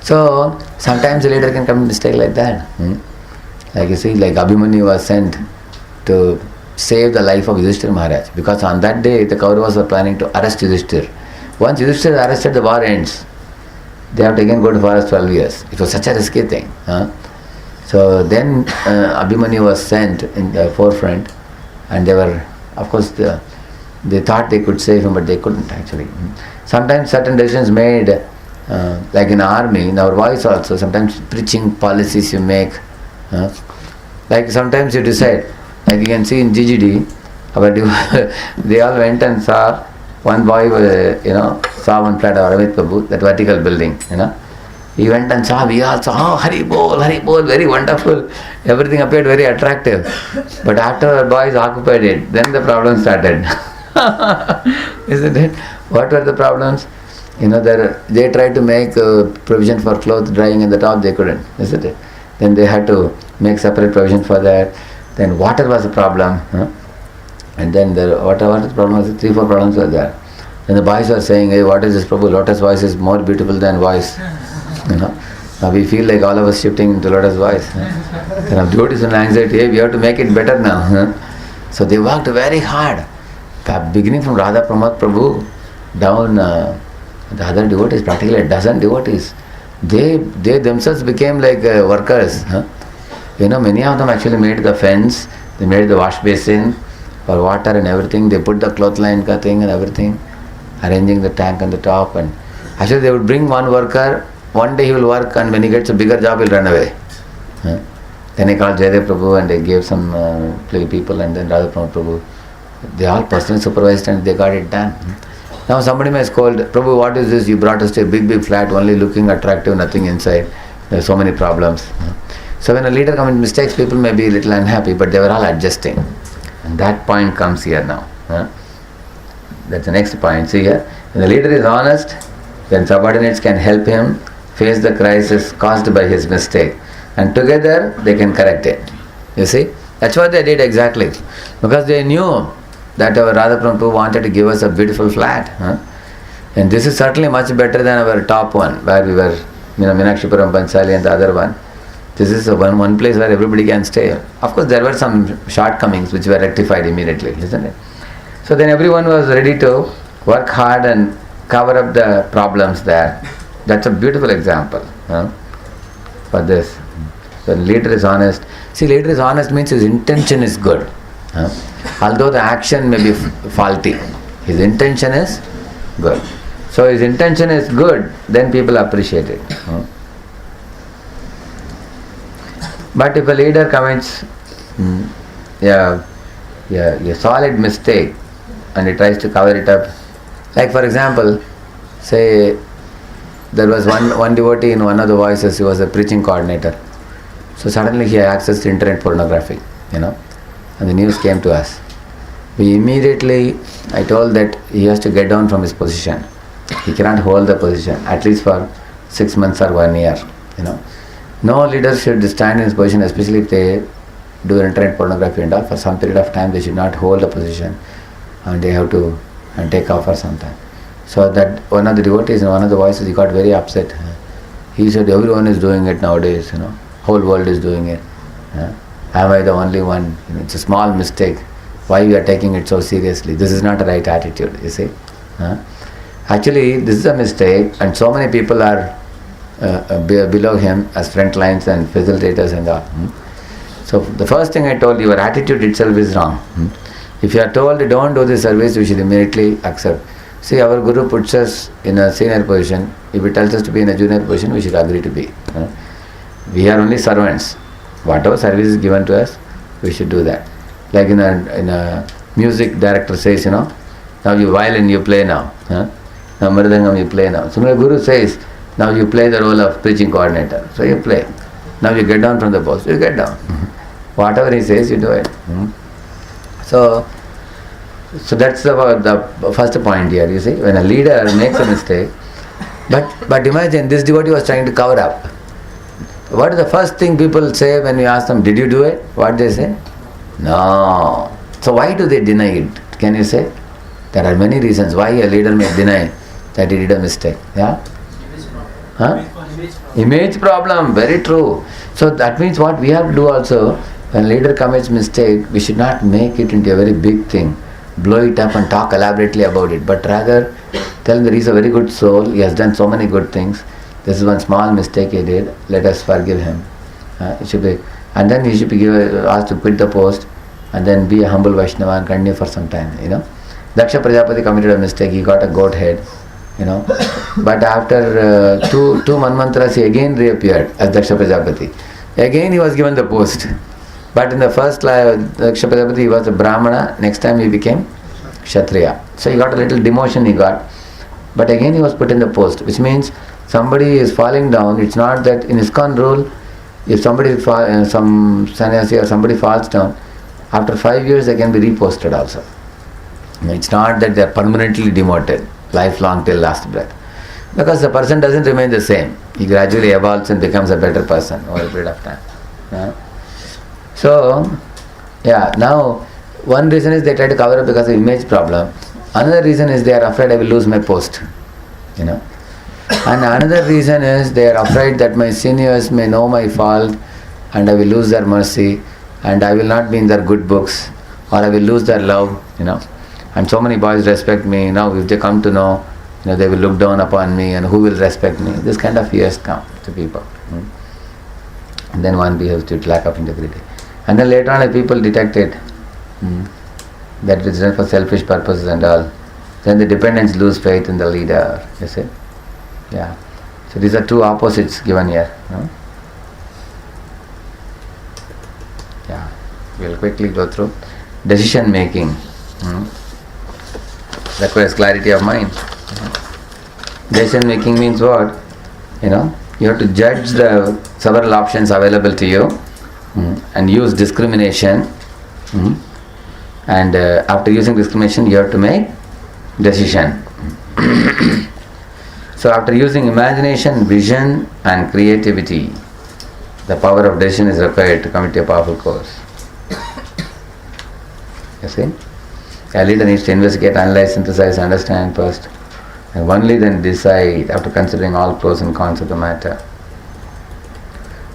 So sometimes a leader can commit mistake like that. Like you see, like Abhimanyu was sent to save the life of Yudhishthira Maharaj. Because on that day, the Kauravas were planning to arrest Yudhishthira. Once Yudhishthira is arrested, the war ends. They have to again go to forest 12 years. It was such a risky thing. So then Abhimanyu was sent in the forefront. And they were, of course, they thought they could save him, but they couldn't actually. Sometimes certain decisions made, like in army, in our voice also, sometimes preaching policies you make. Like sometimes you decide, like you can see in GGD, they all went and saw, one boy, saw one flat of Amit Prabhu, that vertical building, He went and saw, we all saw, Hari Bol, very wonderful. Everything appeared very attractive. But after our boys occupied it, then the problem started. Isn't it? What were the problems? They tried to make provision for clothes drying in the top, they couldn't, isn't it? Then they had to make separate provision for that. Then water was a problem. And then what was the problem? 3-4 problems were there. Then the boys were saying, hey, what is this Prabhu? Lotus voice is more beautiful than voice. Now we feel like all of us shifting into Lotus voice. Then our devotees and anxiety, hey, we have to make it better now. So they worked very hard. Beginning from Radha Pramod Prabhu down the other devotees, practically a dozen devotees. They themselves became like workers. Many of them actually made the fence, they made the wash basin for water and everything. They put the clothesline cutting and everything, arranging the tank on the top. And actually they would bring one worker. One day he will work, and when he gets a bigger job, he'll run away. Then he called Jayadev Prabhu and they gave some people, and then Radha Pramod Prabhu. They all personally supervised and they got it done. Now somebody may scold, Prabhu, what is this? You brought us to a big flat, only looking attractive, nothing inside. There are so many problems. So when a leader commits mistakes, people may be a little unhappy, but they were all adjusting. And that point comes here now. That's the next point. See here, when the leader is honest, then subordinates can help him face the crisis caused by his mistake, and together they can correct it. You see, that's what they did exactly, because they knew that our Radha Prabhu wanted to give us a beautiful flat, and this is certainly much better than our top one, where we were, Meenakshipuram, Pansali, and the other one. This is one place where everybody can stay. Of course, there were some shortcomings which were rectified immediately, isn't it? So then everyone was ready to work hard and cover up the problems there. That's a beautiful example for this. When leader is honest. See, leader is honest means his intention is good. Although the action may be faulty, his intention is good. So his intention is good, then people appreciate it. But if a leader commits a solid mistake and he tries to cover it up, like for example, say there was one devotee in one of the voices, he was a preaching coordinator. So suddenly he accessed internet pornography, and the news came to us. I told that he has to get down from his position. He cannot hold the position, at least for 6 months or 1 year, No leader should stand in his position, especially if they do internet pornography and all. For some period of time, they should not hold the position, and they have to take off for some time. So that one of the devotees in one of the voices, he got very upset. He said, everyone is doing it nowadays, whole world is doing it. Am I the only one? It's a small mistake. Why we are taking it so seriously? This is not the right attitude, you see. Actually, this is a mistake, and so many people are below him as front lines and facilitators and all. So the first thing I told, your attitude itself is wrong. If you are told don't do this service, you should immediately accept. See, our Guru puts us in a senior position. If he tells us to be in a junior position, we should agree to be. We are only servants. Whatever service is given to us, we should do that. Like in a music director says, now you violin you play now. Now mridangam you play now. So my Guru says, now you play the role of preaching coordinator. So you play. Now you get down from the post. You get down. Whatever he says, you do it. So that's the first point here. You see, when a leader makes a mistake, but imagine this devotee was trying to cover up. What is the first thing people say when you ask them, did you do it? What they say? No. So why do they deny it? Can you say? There are many reasons why a leader may deny that he did a mistake. Yeah? Image problem, very true. So that means what we have to do also, when a leader commits mistake, we should not make it into a very big thing, blow it up and talk elaborately about it, but rather tell him that he is a very good soul, he has done so many good things, this is one small mistake he did, let us forgive him. It should be, and then he should be asked to quit the post and then be a humble Vaishnava and continue for some time. Daksha Prajapati committed a mistake, he got a goat head. But after two manvantras, he again reappeared as Daksha Prajapati. Again he was given the post. But in the first life, Daksha Prajapati, he was a Brahmana, next time he became Kshatriya. So he got a little demotion he got. But again he was put in the post, which means somebody is falling down. It's not that in ISKCON rule, if somebody, some sannyasi or somebody falls down, after 5 years they can be reposted also. It's not that they are permanently demoted, lifelong till last breath. Because the person doesn't remain the same. He gradually evolves and becomes a better person over a period of time. So, now one reason is they try to cover up because of image problem. Another reason is they are afraid I will lose my post. And another reason is they are afraid that my seniors may know my fault and I will lose their mercy and I will not be in their good books or I will lose their love, And so many boys respect me. Now if they come to know, they will look down upon me and who will respect me. This kind of fears come to people. And then one behaves to lack of integrity. And then later on if people detect it, that it is done for selfish purposes and all, then the dependents lose faith in the leader. You see? Yeah. So these are two opposites given here. Yeah. We'll quickly go through. Decision making. Requires clarity of mind. Decision making means what? You have to judge the several options available to you and use discrimination. And after using discrimination, you have to make decision. So after using imagination, vision and creativity, the power of decision is required to commit a powerful course. You see? A leader needs to investigate, analyze, synthesize, understand first, and only then decide after considering all pros and cons of the matter.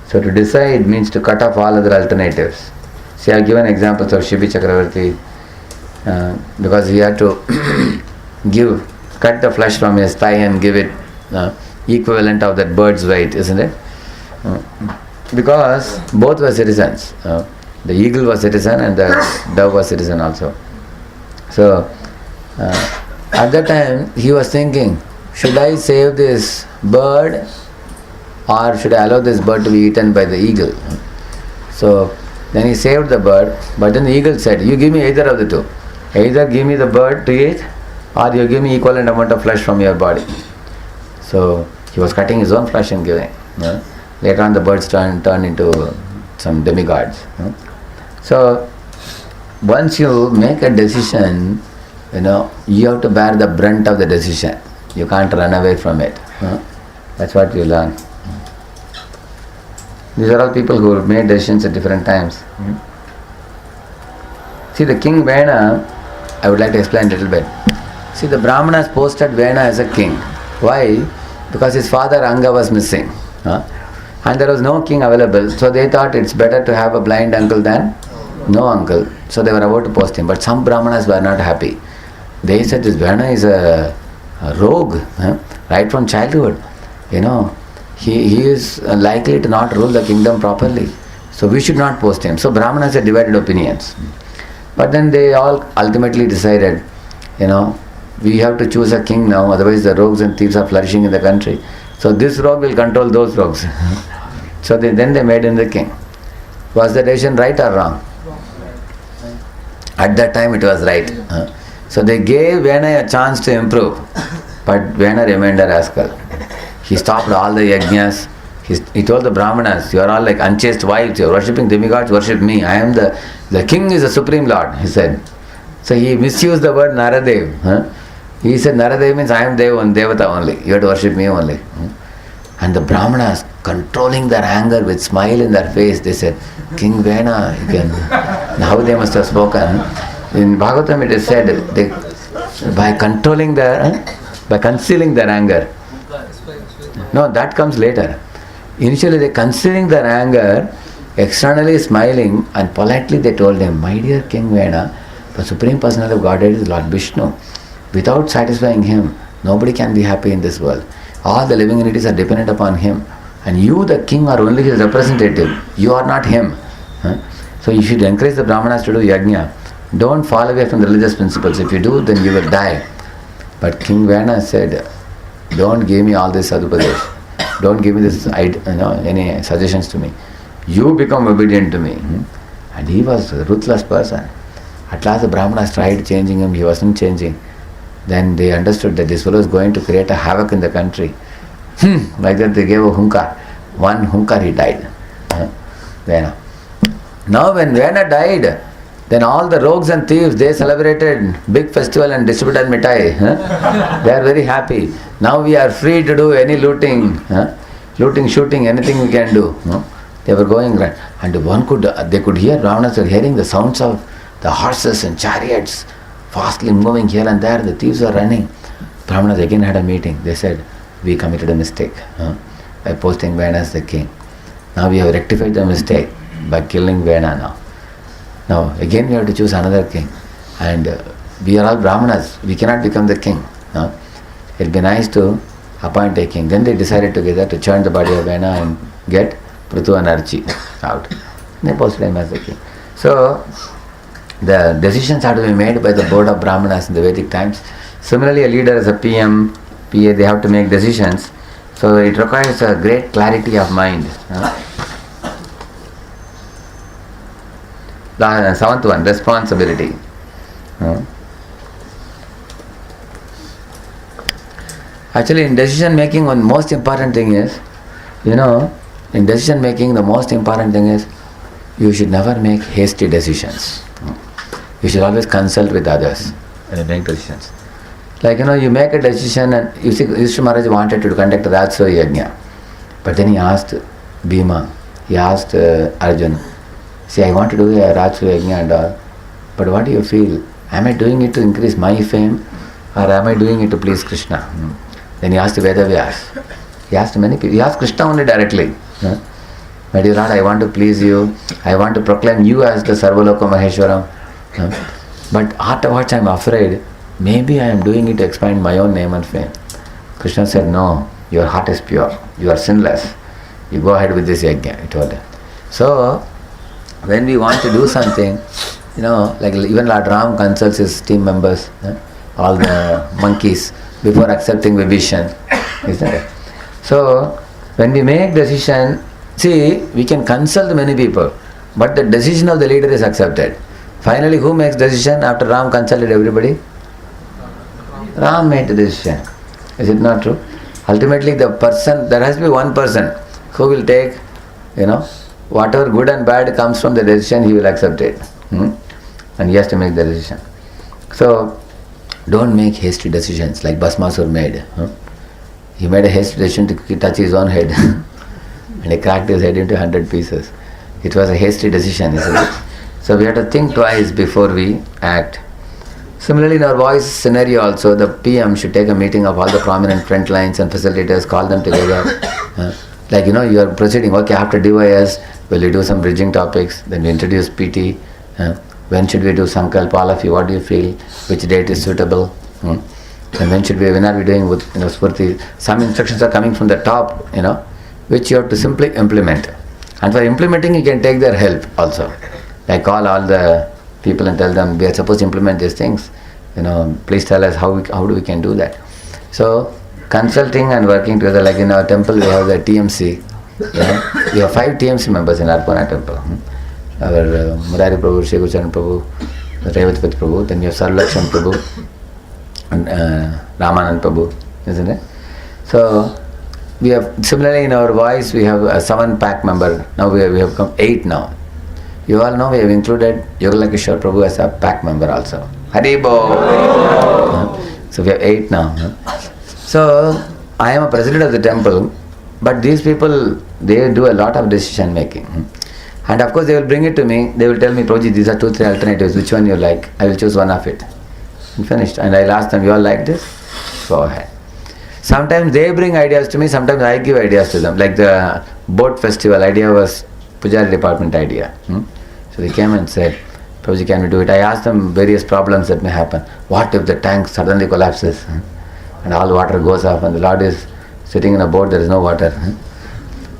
So to decide means to cut off all other alternatives. See, I have given examples of Shibi Chakravarti because he had to cut the flesh from his thigh and give it equivalent of that bird's weight, isn't it? Because both were citizens. The eagle was citizen and the dove was citizen also. So at that time he was thinking, should I save this bird or should I allow this bird to be eaten by the eagle? So then he saved the bird, but then the eagle said, you give me either of the two. Either give me the bird to eat or you give me equivalent amount of flesh from your body. So he was cutting his own flesh and giving. Later on the birds turned into some demigods. So once you make a decision, you have to bear the brunt of the decision. You can't run away from it. That's what you learn. These are all people who made decisions at different times. See, the king Vena, I would like to explain a little bit. See, the Brahmanas posted Vena as a king. Why? Because his father Anga was missing. And there was no king available. So they thought it's better to have a blind uncle than no uncle. So they were about to post him. But some Brahmanas were not happy. They said this Vena is a rogue, right from childhood. He is likely to not rule the kingdom properly. So we should not post him. So Brahmanas had divided opinions. But then they all ultimately decided, we have to choose a king now, otherwise the rogues and thieves are flourishing in the country. So this rogue will control those rogues. So then they made him the king. Was the decision right or wrong? At that time it was right. So they gave Vena a chance to improve. But Vena remained a rascal. He stopped all the yajnas. He told the Brahmanas, you are all like unchaste wives, you are worshipping demigods, worship me. I am the king is the supreme lord, he said. So he misused the word Naradev. He said Naradev means I am Devata only. You have to worship me only. And the Brahmanas, controlling their anger with smile in their face, they said, King Vena, how they must have spoken. In Bhagavatam it is said, by controlling by concealing their anger. No, that comes later. Initially they concealing their anger, externally smiling, and politely they told him, my dear King Vena, the Supreme Personality of Godhead is Lord Vishnu. Without satisfying him, nobody can be happy in this world. All the living entities are dependent upon him. And you, the king, are only his representative. You are not him. So you should encourage the Brahmanas to do yajna. Don't fall away from the religious principles. If you do, then you will die. But King Vena said, don't give me all this sadhupadesh. Don't give me this, any suggestions to me. You become obedient to me. And he was a ruthless person. At last the Brahmanas tried changing him. He wasn't changing. Then they understood that this fellow is going to create a havoc in the country. Like that they gave a hunkar. One hunkar he died. Vena. Now when Vena died, then all the rogues and thieves, they celebrated big festival and distributed mithai. They are very happy. Now we are free to do any looting, shooting, anything we can do. They were going right. And they could hear, Brahmanas were hearing the sounds of the horses and chariots fastly moving here and there. The thieves were running. Brahmanas again had a meeting. They said, we committed a mistake by posting Vena as the king. Now we have rectified the mistake by killing Vena now. Now again we have to choose another king. And we are all Brahmanas. We cannot become the king. It will be nice to appoint a king. Then they decided together to churn the body of Vena and get Prithu and Archi out. They posted him as the king. So the decisions have to be made by the board of Brahmanas in the Vedic times. Similarly, a leader as a PM, PA, they have to make decisions. So it requires a great clarity of mind. The seventh one, responsibility. Actually, in decision making, one most important thing is, in decision making, the most important thing is you should never make hasty decisions. You should always consult with others when you make decisions. Like, you make a decision, and you see, Yudhishthira Maharaj wanted to conduct a Rajasuya Yajna. But then he asked Bhima, he asked Arjuna, see, I want to do a Rajasuya Yajna and all, but what do you feel? Am I doing it to increase my fame, or am I doing it to please Krishna? Then he asked Vedavyas. He asked many people. He asked Krishna only directly. My dear Lord, I want to please you. I want to proclaim you as the Sarvaloka Maheshwaram. But afterwards I am afraid, maybe I am doing it to expand my own name and fame. Krishna said, no, your heart is pure. You are sinless. You go ahead with this yajna, he told him. So, when we want to do something, like even Lord Ram consults his team members, all the monkeys, before accepting Vibhishan, isn't it? So, when we make decision, see, we can consult many people, but the decision of the leader is accepted. Finally, who makes decision after Ram consulted everybody? Ram made the decision. Is it not true? Ultimately, the person, there has to be one person who will take, whatever good and bad comes from the decision, he will accept it. And he has to make the decision. So, don't make hasty decisions like Bhasmasur made. He made a hasty decision to touch his own head and he cracked his head into 100 pieces. It was a hasty decision, isn't it? So we have to think twice before we act. Similarly, in our voice scenario also, the PM should take a meeting of all the prominent front lines and facilitators, call them together. You are proceeding, okay, after DYS, will you do some bridging topics? Then we introduce PT. When should we do Sankalp? All of you, what do you feel? Which date is suitable? And when are we doing with Spurti? Some instructions are coming from the top, which you have to simply implement. And for implementing, you can take their help also. Like call all the people and tell them, we are supposed to implement these things. Please tell us how we can do that. So, consulting and working together, like in our temple, we have the TMC. We have 5 TMC members in Arpana temple. Our Murari Prabhu, Shri Gucharan Prabhu, Revatpati Prabhu, then we have Sarlakshan Prabhu, and Ramanand Prabhu, isn't it? So, we have, similarly in our voice, we have a 7 pack member. Now we have come 8 now. You all know we have included Yogalakishore Prabhu as a pack member also. Haribo! So we have 8 now. So, I am a president of the temple, but these people, they do a lot of decision making. And of course they will bring it to me, they will tell me, Prabhuji, these are 2-3 alternatives, which one you like? I will choose one of it. And finished. And I'll ask them, you all like this? Go ahead. Sometimes they bring ideas to me, sometimes I give ideas to them. Like the boat festival idea was Pujari department idea. So they came and said, Prabhuji, can we do it? I asked them various problems that may happen. What if the tank suddenly collapses and all water goes off and the Lord is sitting in a boat, there is no water?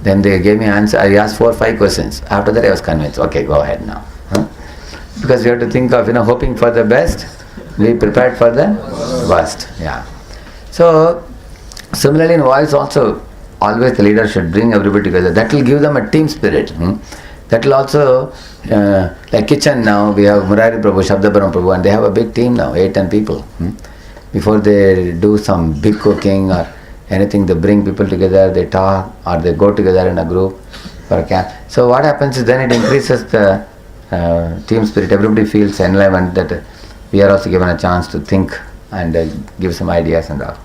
Then they gave me answer. I asked 4 or 5 questions. After that I was convinced, okay, go ahead now. Because we have to think of, hoping for the best, be prepared for the worst. Yeah. So, similarly in voice also, always the leader should bring everybody together. That will give them a team spirit. That will also, like kitchen now, we have Murari Prabhu, Shabdabaram Prabhu, and they have a big team now, 8-10 people. Before they do some big cooking or anything, they bring people together, they talk, or they go together in a group for a camp. So what happens is then it increases the team spirit. Everybody feels enlivened that we are also given a chance to think and give some ideas and all.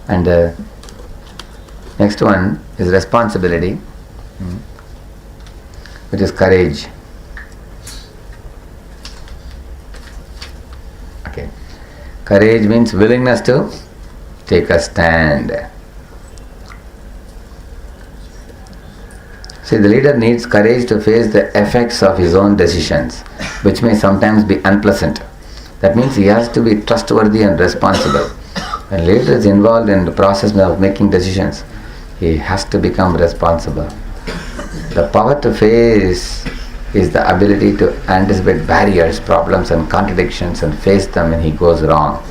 And next one is responsibility, which is courage. Okay. Courage means willingness to take a stand. See, the leader needs courage to face the effects of his own decisions, which may sometimes be unpleasant. That means he has to be trustworthy and responsible. When leader is involved in the process of making decisions, he has to become responsible. The power to face is the ability to anticipate barriers, problems and contradictions and face them when he goes wrong.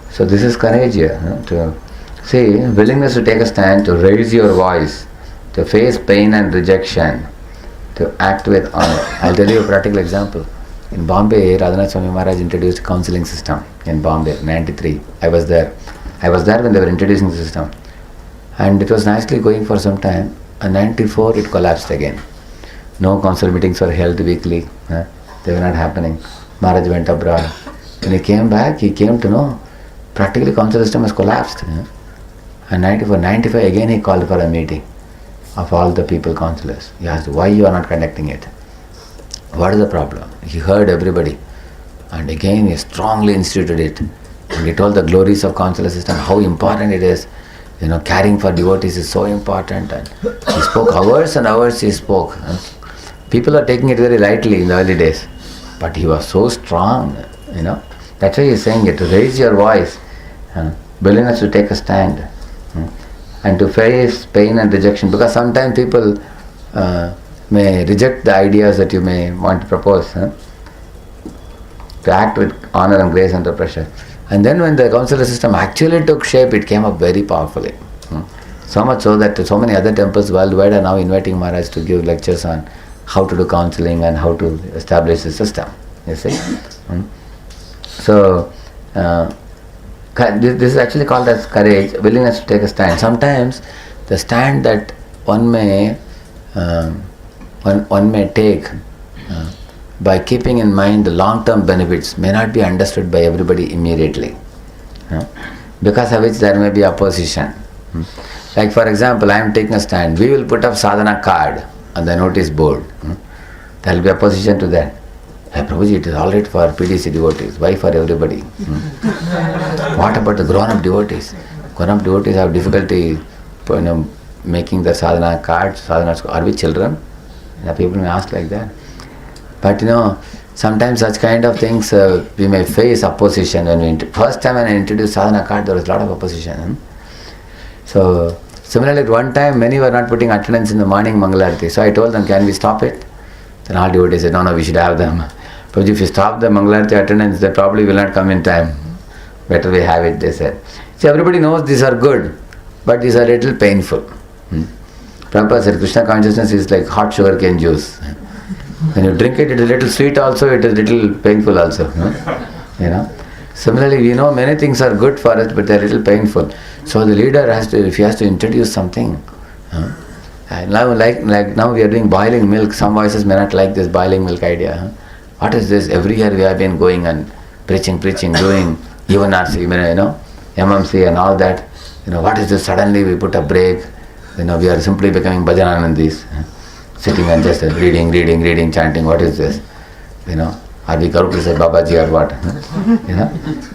So this is courage here. To see, willingness to take a stand, to raise your voice, to face pain and rejection, to act with honor. I'll tell you a practical example. In Bombay, Radhanath Swami Maharaj introduced a counseling system in Bombay, 93. I was there when they were introducing the system. And it was nicely going for some time. And 94 it collapsed again. No council meetings were held weekly. They were not happening. Maharaj went abroad. When he came back, he came to know practically council system has collapsed. And 94, 95 again he called for a meeting of all the people councillors. He asked, why you are not conducting it? What is the problem? He heard everybody. And again he strongly instituted it. And he told the glories of consular system, how important it is. Caring for devotees is so important. And he spoke hours and hours he spoke. People are taking it very lightly in the early days. But he was so strong, That's why he is saying it, to raise your voice, willingness to take a stand, and to face pain and rejection. Because sometimes people may reject the ideas that you may want to propose. To act with honor and grace under pressure. And then when the counselor system actually took shape, it came up very powerfully. So much so that so many other temples worldwide are now inviting Maharaj to give lectures on how to do counseling and how to establish the system. You see? So, this is actually called as courage, willingness to take a stand. Sometimes the stand that one may take by keeping in mind the long-term benefits may not be understood by everybody immediately, because of which there may be opposition. Like for example, I am taking a stand, we will put up sadhana card on the notice board. There will be opposition to that. Hey Prabhuji, it is alright for PDC devotees, why for everybody? What about the grown-up devotees? Grown-up devotees have difficulty making the sadhana cards. Are we children? People may ask like that. But sometimes such kind of things we may face opposition. When first time when I introduced sadhana card, there was a lot of opposition. So similarly, at one time many were not putting attendance in the morning Mangalarti. So I told them, can we stop it? Then all devotees said, no, we should have them. But if you stop the Mangalarti attendance, they probably will not come in time. Better we have it, they said. See, everybody knows these are good, but these are little painful. Prabhupada said, Krishna consciousness is like hot sugar cane juice. When you drink it, it is a little sweet also, it is a little painful also. Similarly, we know many things are good for us, but they are a little painful. So the leader has to, if he has to introduce something, now like now we are doing boiling milk, some voices may not like this boiling milk idea. What is this? Every year we have been going and preaching, doing UNRC, MMC and all that. What is this? Suddenly we put a break. We are simply becoming Bhajananandis. Sitting and just reading, chanting. What is this? Are we Garuda say Babaji or what?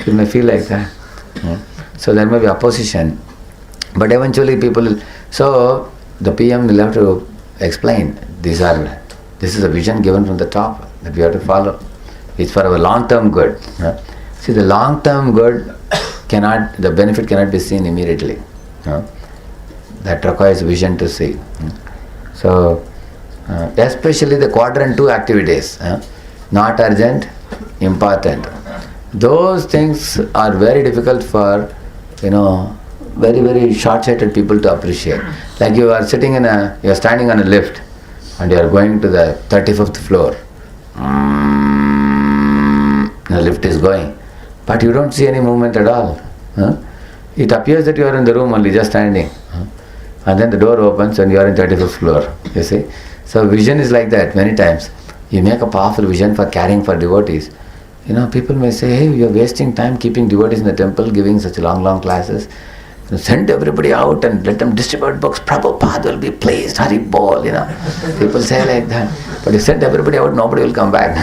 You may feel like that. So there may be opposition. But eventually people, so the PM will have to explain, this is a vision given from the top that we have to follow. It's for our long-term good. See, the long-term good the benefit cannot be seen immediately. That requires vision to see. So, especially the quadrant 2 activities, not urgent, important. Those things are very difficult for, very, very short-sighted people to appreciate. Like you are standing on a lift and you are going to the 35th floor. The lift is going, but you don't see any movement at all. It appears that you are in the room only, just standing. And then the door opens and you are in 35th floor. You see? So vision is like that many times. You make a powerful vision for caring for devotees. People may say, hey, you are wasting time keeping devotees in the temple, giving such long classes. Send everybody out and let them distribute books. Prabhupada will be pleased, Hari Bol, People say like that. But if you send everybody out, nobody will come back.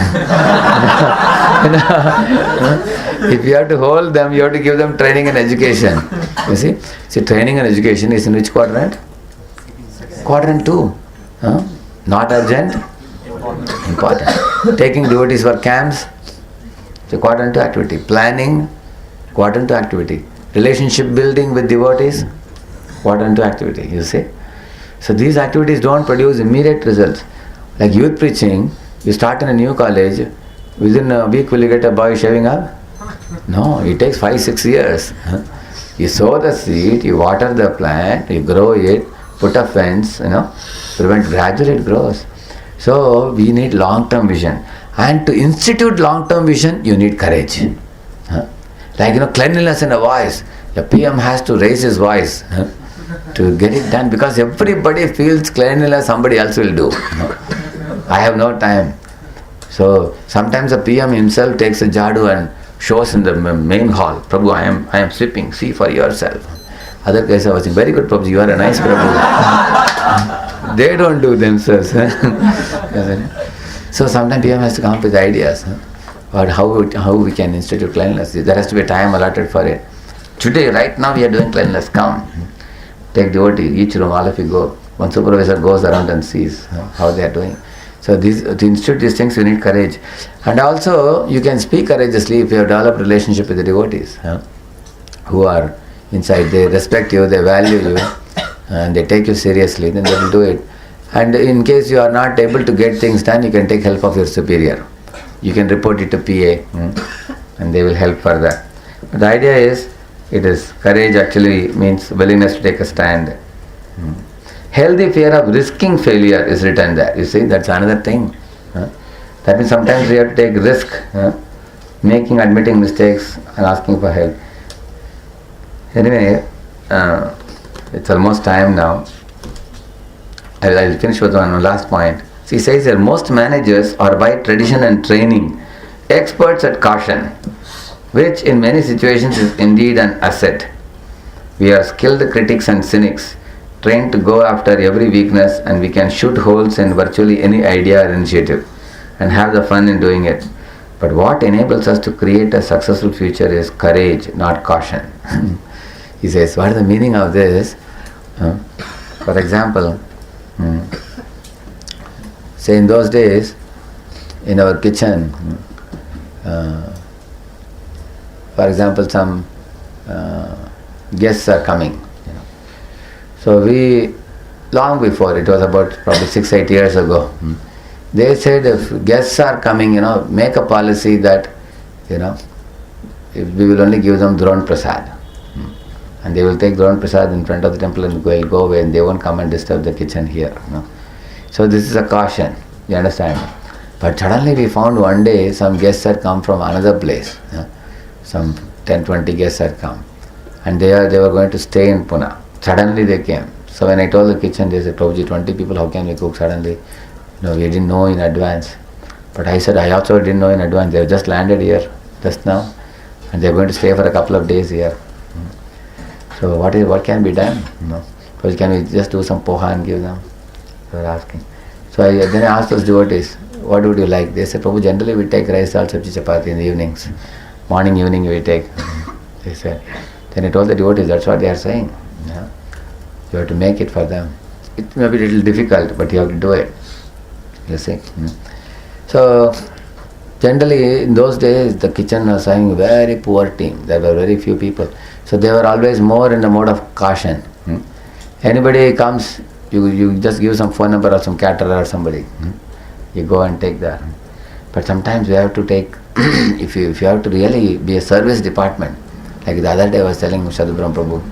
If you have to hold them, you have to give them training and education. You see? See, training and education is in which quadrant? Quadrant 2. Not urgent, important. Taking devotees for camps, it's a quadrant 2 activity. Planning, quadrant 2 activity. Relationship building with devotees, quadrant 2 activity, you see. So these activities don't produce immediate results. Like youth preaching, you start in a new college, within a week will you get a boy shaving up? No, it takes 5-6 years. You sow the seed, you water the plant, you grow it, put a fence, prevent, gradually it grows. So we need long-term vision. And to institute long-term vision, you need courage. Like cleanliness in a voice. The PM has to raise his voice to get it done, because everybody feels cleanliness somebody else will do. I have no time. So sometimes the PM himself takes a jadu and shows in the main hall. Prabhu, I am sweeping. See for yourself. Other guys are watching. Very good, Prabhu. You are a nice Prabhu. They don't do themselves. So sometimes PM has to come up with ideas. But how we can institute cleanliness. There has to be a time allotted for it. Today, right now, we are doing cleanliness. Come. Take devotee, each room, all of you go. One supervisor goes around and sees how they are doing. So to institute these things, you need courage. And also, you can speak courageously if you have developed relationship with the devotees who are inside. They respect you, they value you, and they take you seriously, then they will do it. And in case you are not able to get things done, you can take help of your superior. You can report it to PA, and they will help further. But the idea is, it is courage actually means willingness to take a stand. Healthy fear of risking failure is written there. You see, that's another thing. That means sometimes we have to take risk, admitting mistakes and asking for help. Anyway, it's almost time now. I'll finish with one last point. He says here, most managers are by tradition and training experts at caution, which in many situations is indeed an asset. We are skilled critics and cynics, trained to go after every weakness, and we can shoot holes in virtually any idea or initiative and have the fun in doing it. But what enables us to create a successful future is courage, not caution. He says, what is the meaning of this? For example, say in those days, in our kitchen, for example, some guests are coming. So we, long before, it was about probably 6-8 years ago, they said if guests are coming, make a policy that, if we will only give them Dron Prasad. And they will take Dron Prasad in front of the temple and will go away, and they won't come and disturb the kitchen here. So this is a caution, you understand? But suddenly we found one day some guests had come from another place. Some 10-20 guests had come. And they were going to stay in Pune. Suddenly they came. So when I told the kitchen, they said, Prabhuji, 20 people, how can we cook suddenly? We didn't know in advance. But I said, I also didn't know in advance. They have just landed here just now. And they are going to stay for a couple of days here. So what can be done? Because can we just do some poha and give them? They were asking. So then I asked those devotees, what would you like? They said, Prabhu, generally we take rice, dal, sabji, chapati in the evenings. Morning, evening we take. They said. Then I told the devotees, that's what they are saying. You have to make it for them. It may be a little difficult, but you have to do it. You see. So, generally in those days, the kitchen was having a very poor team. There were very few people. So they were always more in the mode of caution. Anybody comes, you just give some phone number of some caterer or somebody. You go and take that. But sometimes we have to take, if you have to really be a service department, like the other day I was telling Sadhubram Prabhu,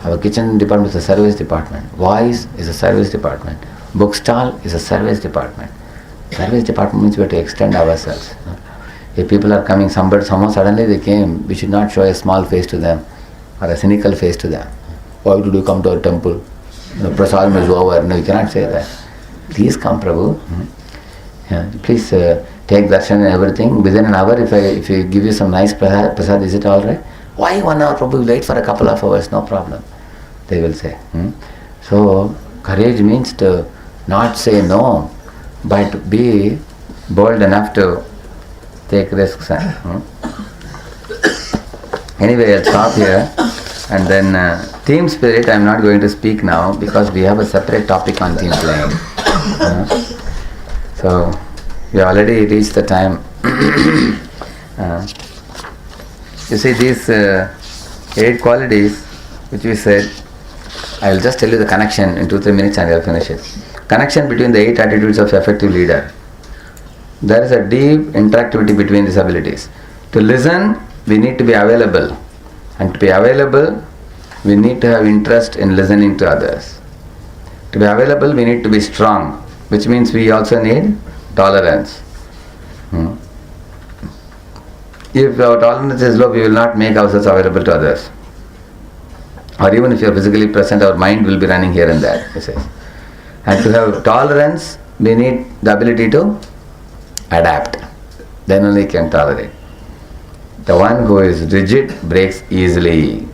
our kitchen department is a service department. Voice is a service department. Bookstall is a service department. Service department means we have to extend ourselves. If people are coming, somehow suddenly they came, we should not show a small face to them or a cynical face to them. Why did you come to our temple? Prasadam is over. No, you cannot say that. Please come, Prabhu. Please take darshan and everything. Within an hour, if I give you some nice prasad, is it all right? Why 1 hour, Prabhu? Wait for a couple of hours, no problem. They will say. So, courage means to not say no, but be bold enough to take risks. Anyway, I'll stop here. And then team spirit, I'm not going to speak now because we have a separate topic on team playing. So, we already reached the time. You see these 8 qualities which we said, I will just tell you the connection in 2-3 minutes and I will finish it. Connection between the 8 attitudes of effective leader. There is a deep interactivity between these abilities. To listen, we need to be available. And to be available, we need to have interest in listening to others. To be available, we need to be strong, which means we also need tolerance. If our tolerance is low, we will not make ourselves available to others. Or even if you are physically present, our mind will be running here and there. You see. And to have tolerance, we need the ability to adapt. Then only can tolerate. The one who is rigid breaks easily.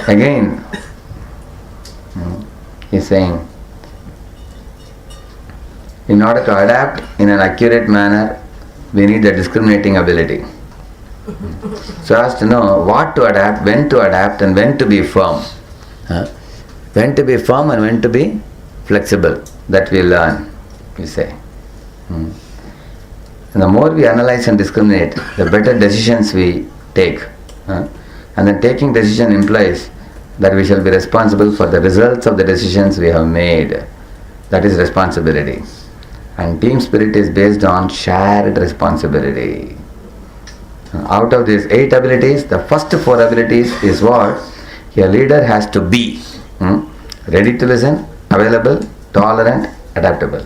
Again, he's saying, in order to adapt in an accurate manner, we need the discriminating ability. So as to know what to adapt, and when to be firm. When to be firm and when to be flexible. That we learn, we say. And the more we analyze and discriminate, the better decisions we take. And then taking decision implies that we shall be responsible for the results of the decisions we have made. That is responsibility. And team spirit is based on shared responsibility. Out of these 8 abilities, the first 4 abilities is what a leader has to be. Ready to listen, available, tolerant, adaptable.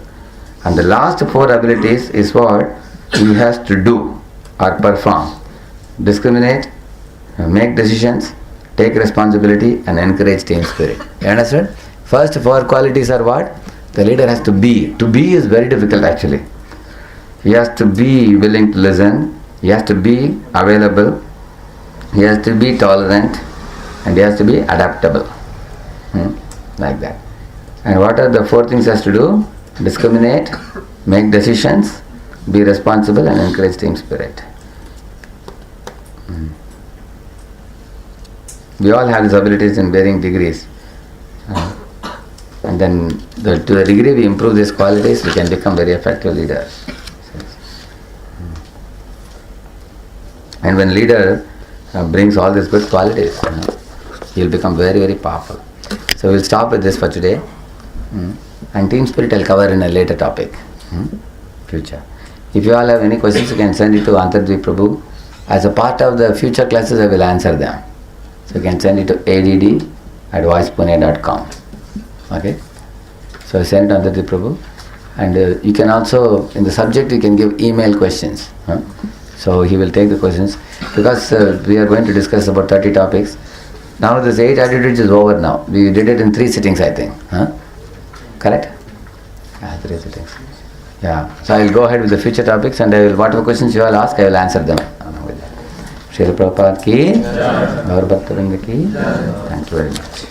And the last 4 abilities is what he has to do or perform. Discriminate, make decisions, take responsibility, and encourage team spirit. You understand? First 4 qualities are what? The leader has to be. To be is very difficult actually. He has to be willing to listen, he has to be available, he has to be tolerant, and he has to be adaptable. Like that. And what are the 4 things he has to do? Discriminate, make decisions, be responsible, and encourage team spirit. We all have these abilities in varying degrees. And then to the degree we improve these qualities, we can become very effective leaders. And when leader brings all these good qualities, he will become very, very powerful. So we'll stop with this for today. And team spirit I'll cover in a later topic. Future. If you all have any questions, you can send it to Antardvip Prabhu. As a part of the future classes, I will answer them. So you can send it to add@voicepune.com. Okay? So send it to Antardvip Prabhu. And you can also, in the subject, you can give email questions. So he will take the questions. Because we are going to discuss about 30 topics. Now this 8 attitudes is over now. We did it in 3 sittings, I think. Correct? Yeah, 3 sittings. Yeah. So I will go ahead with the future topics, and I will, whatever questions you all ask, I will answer them. Srila Prabhupada ki, Gaur Bhakta Vrinda ki. Thank you very much.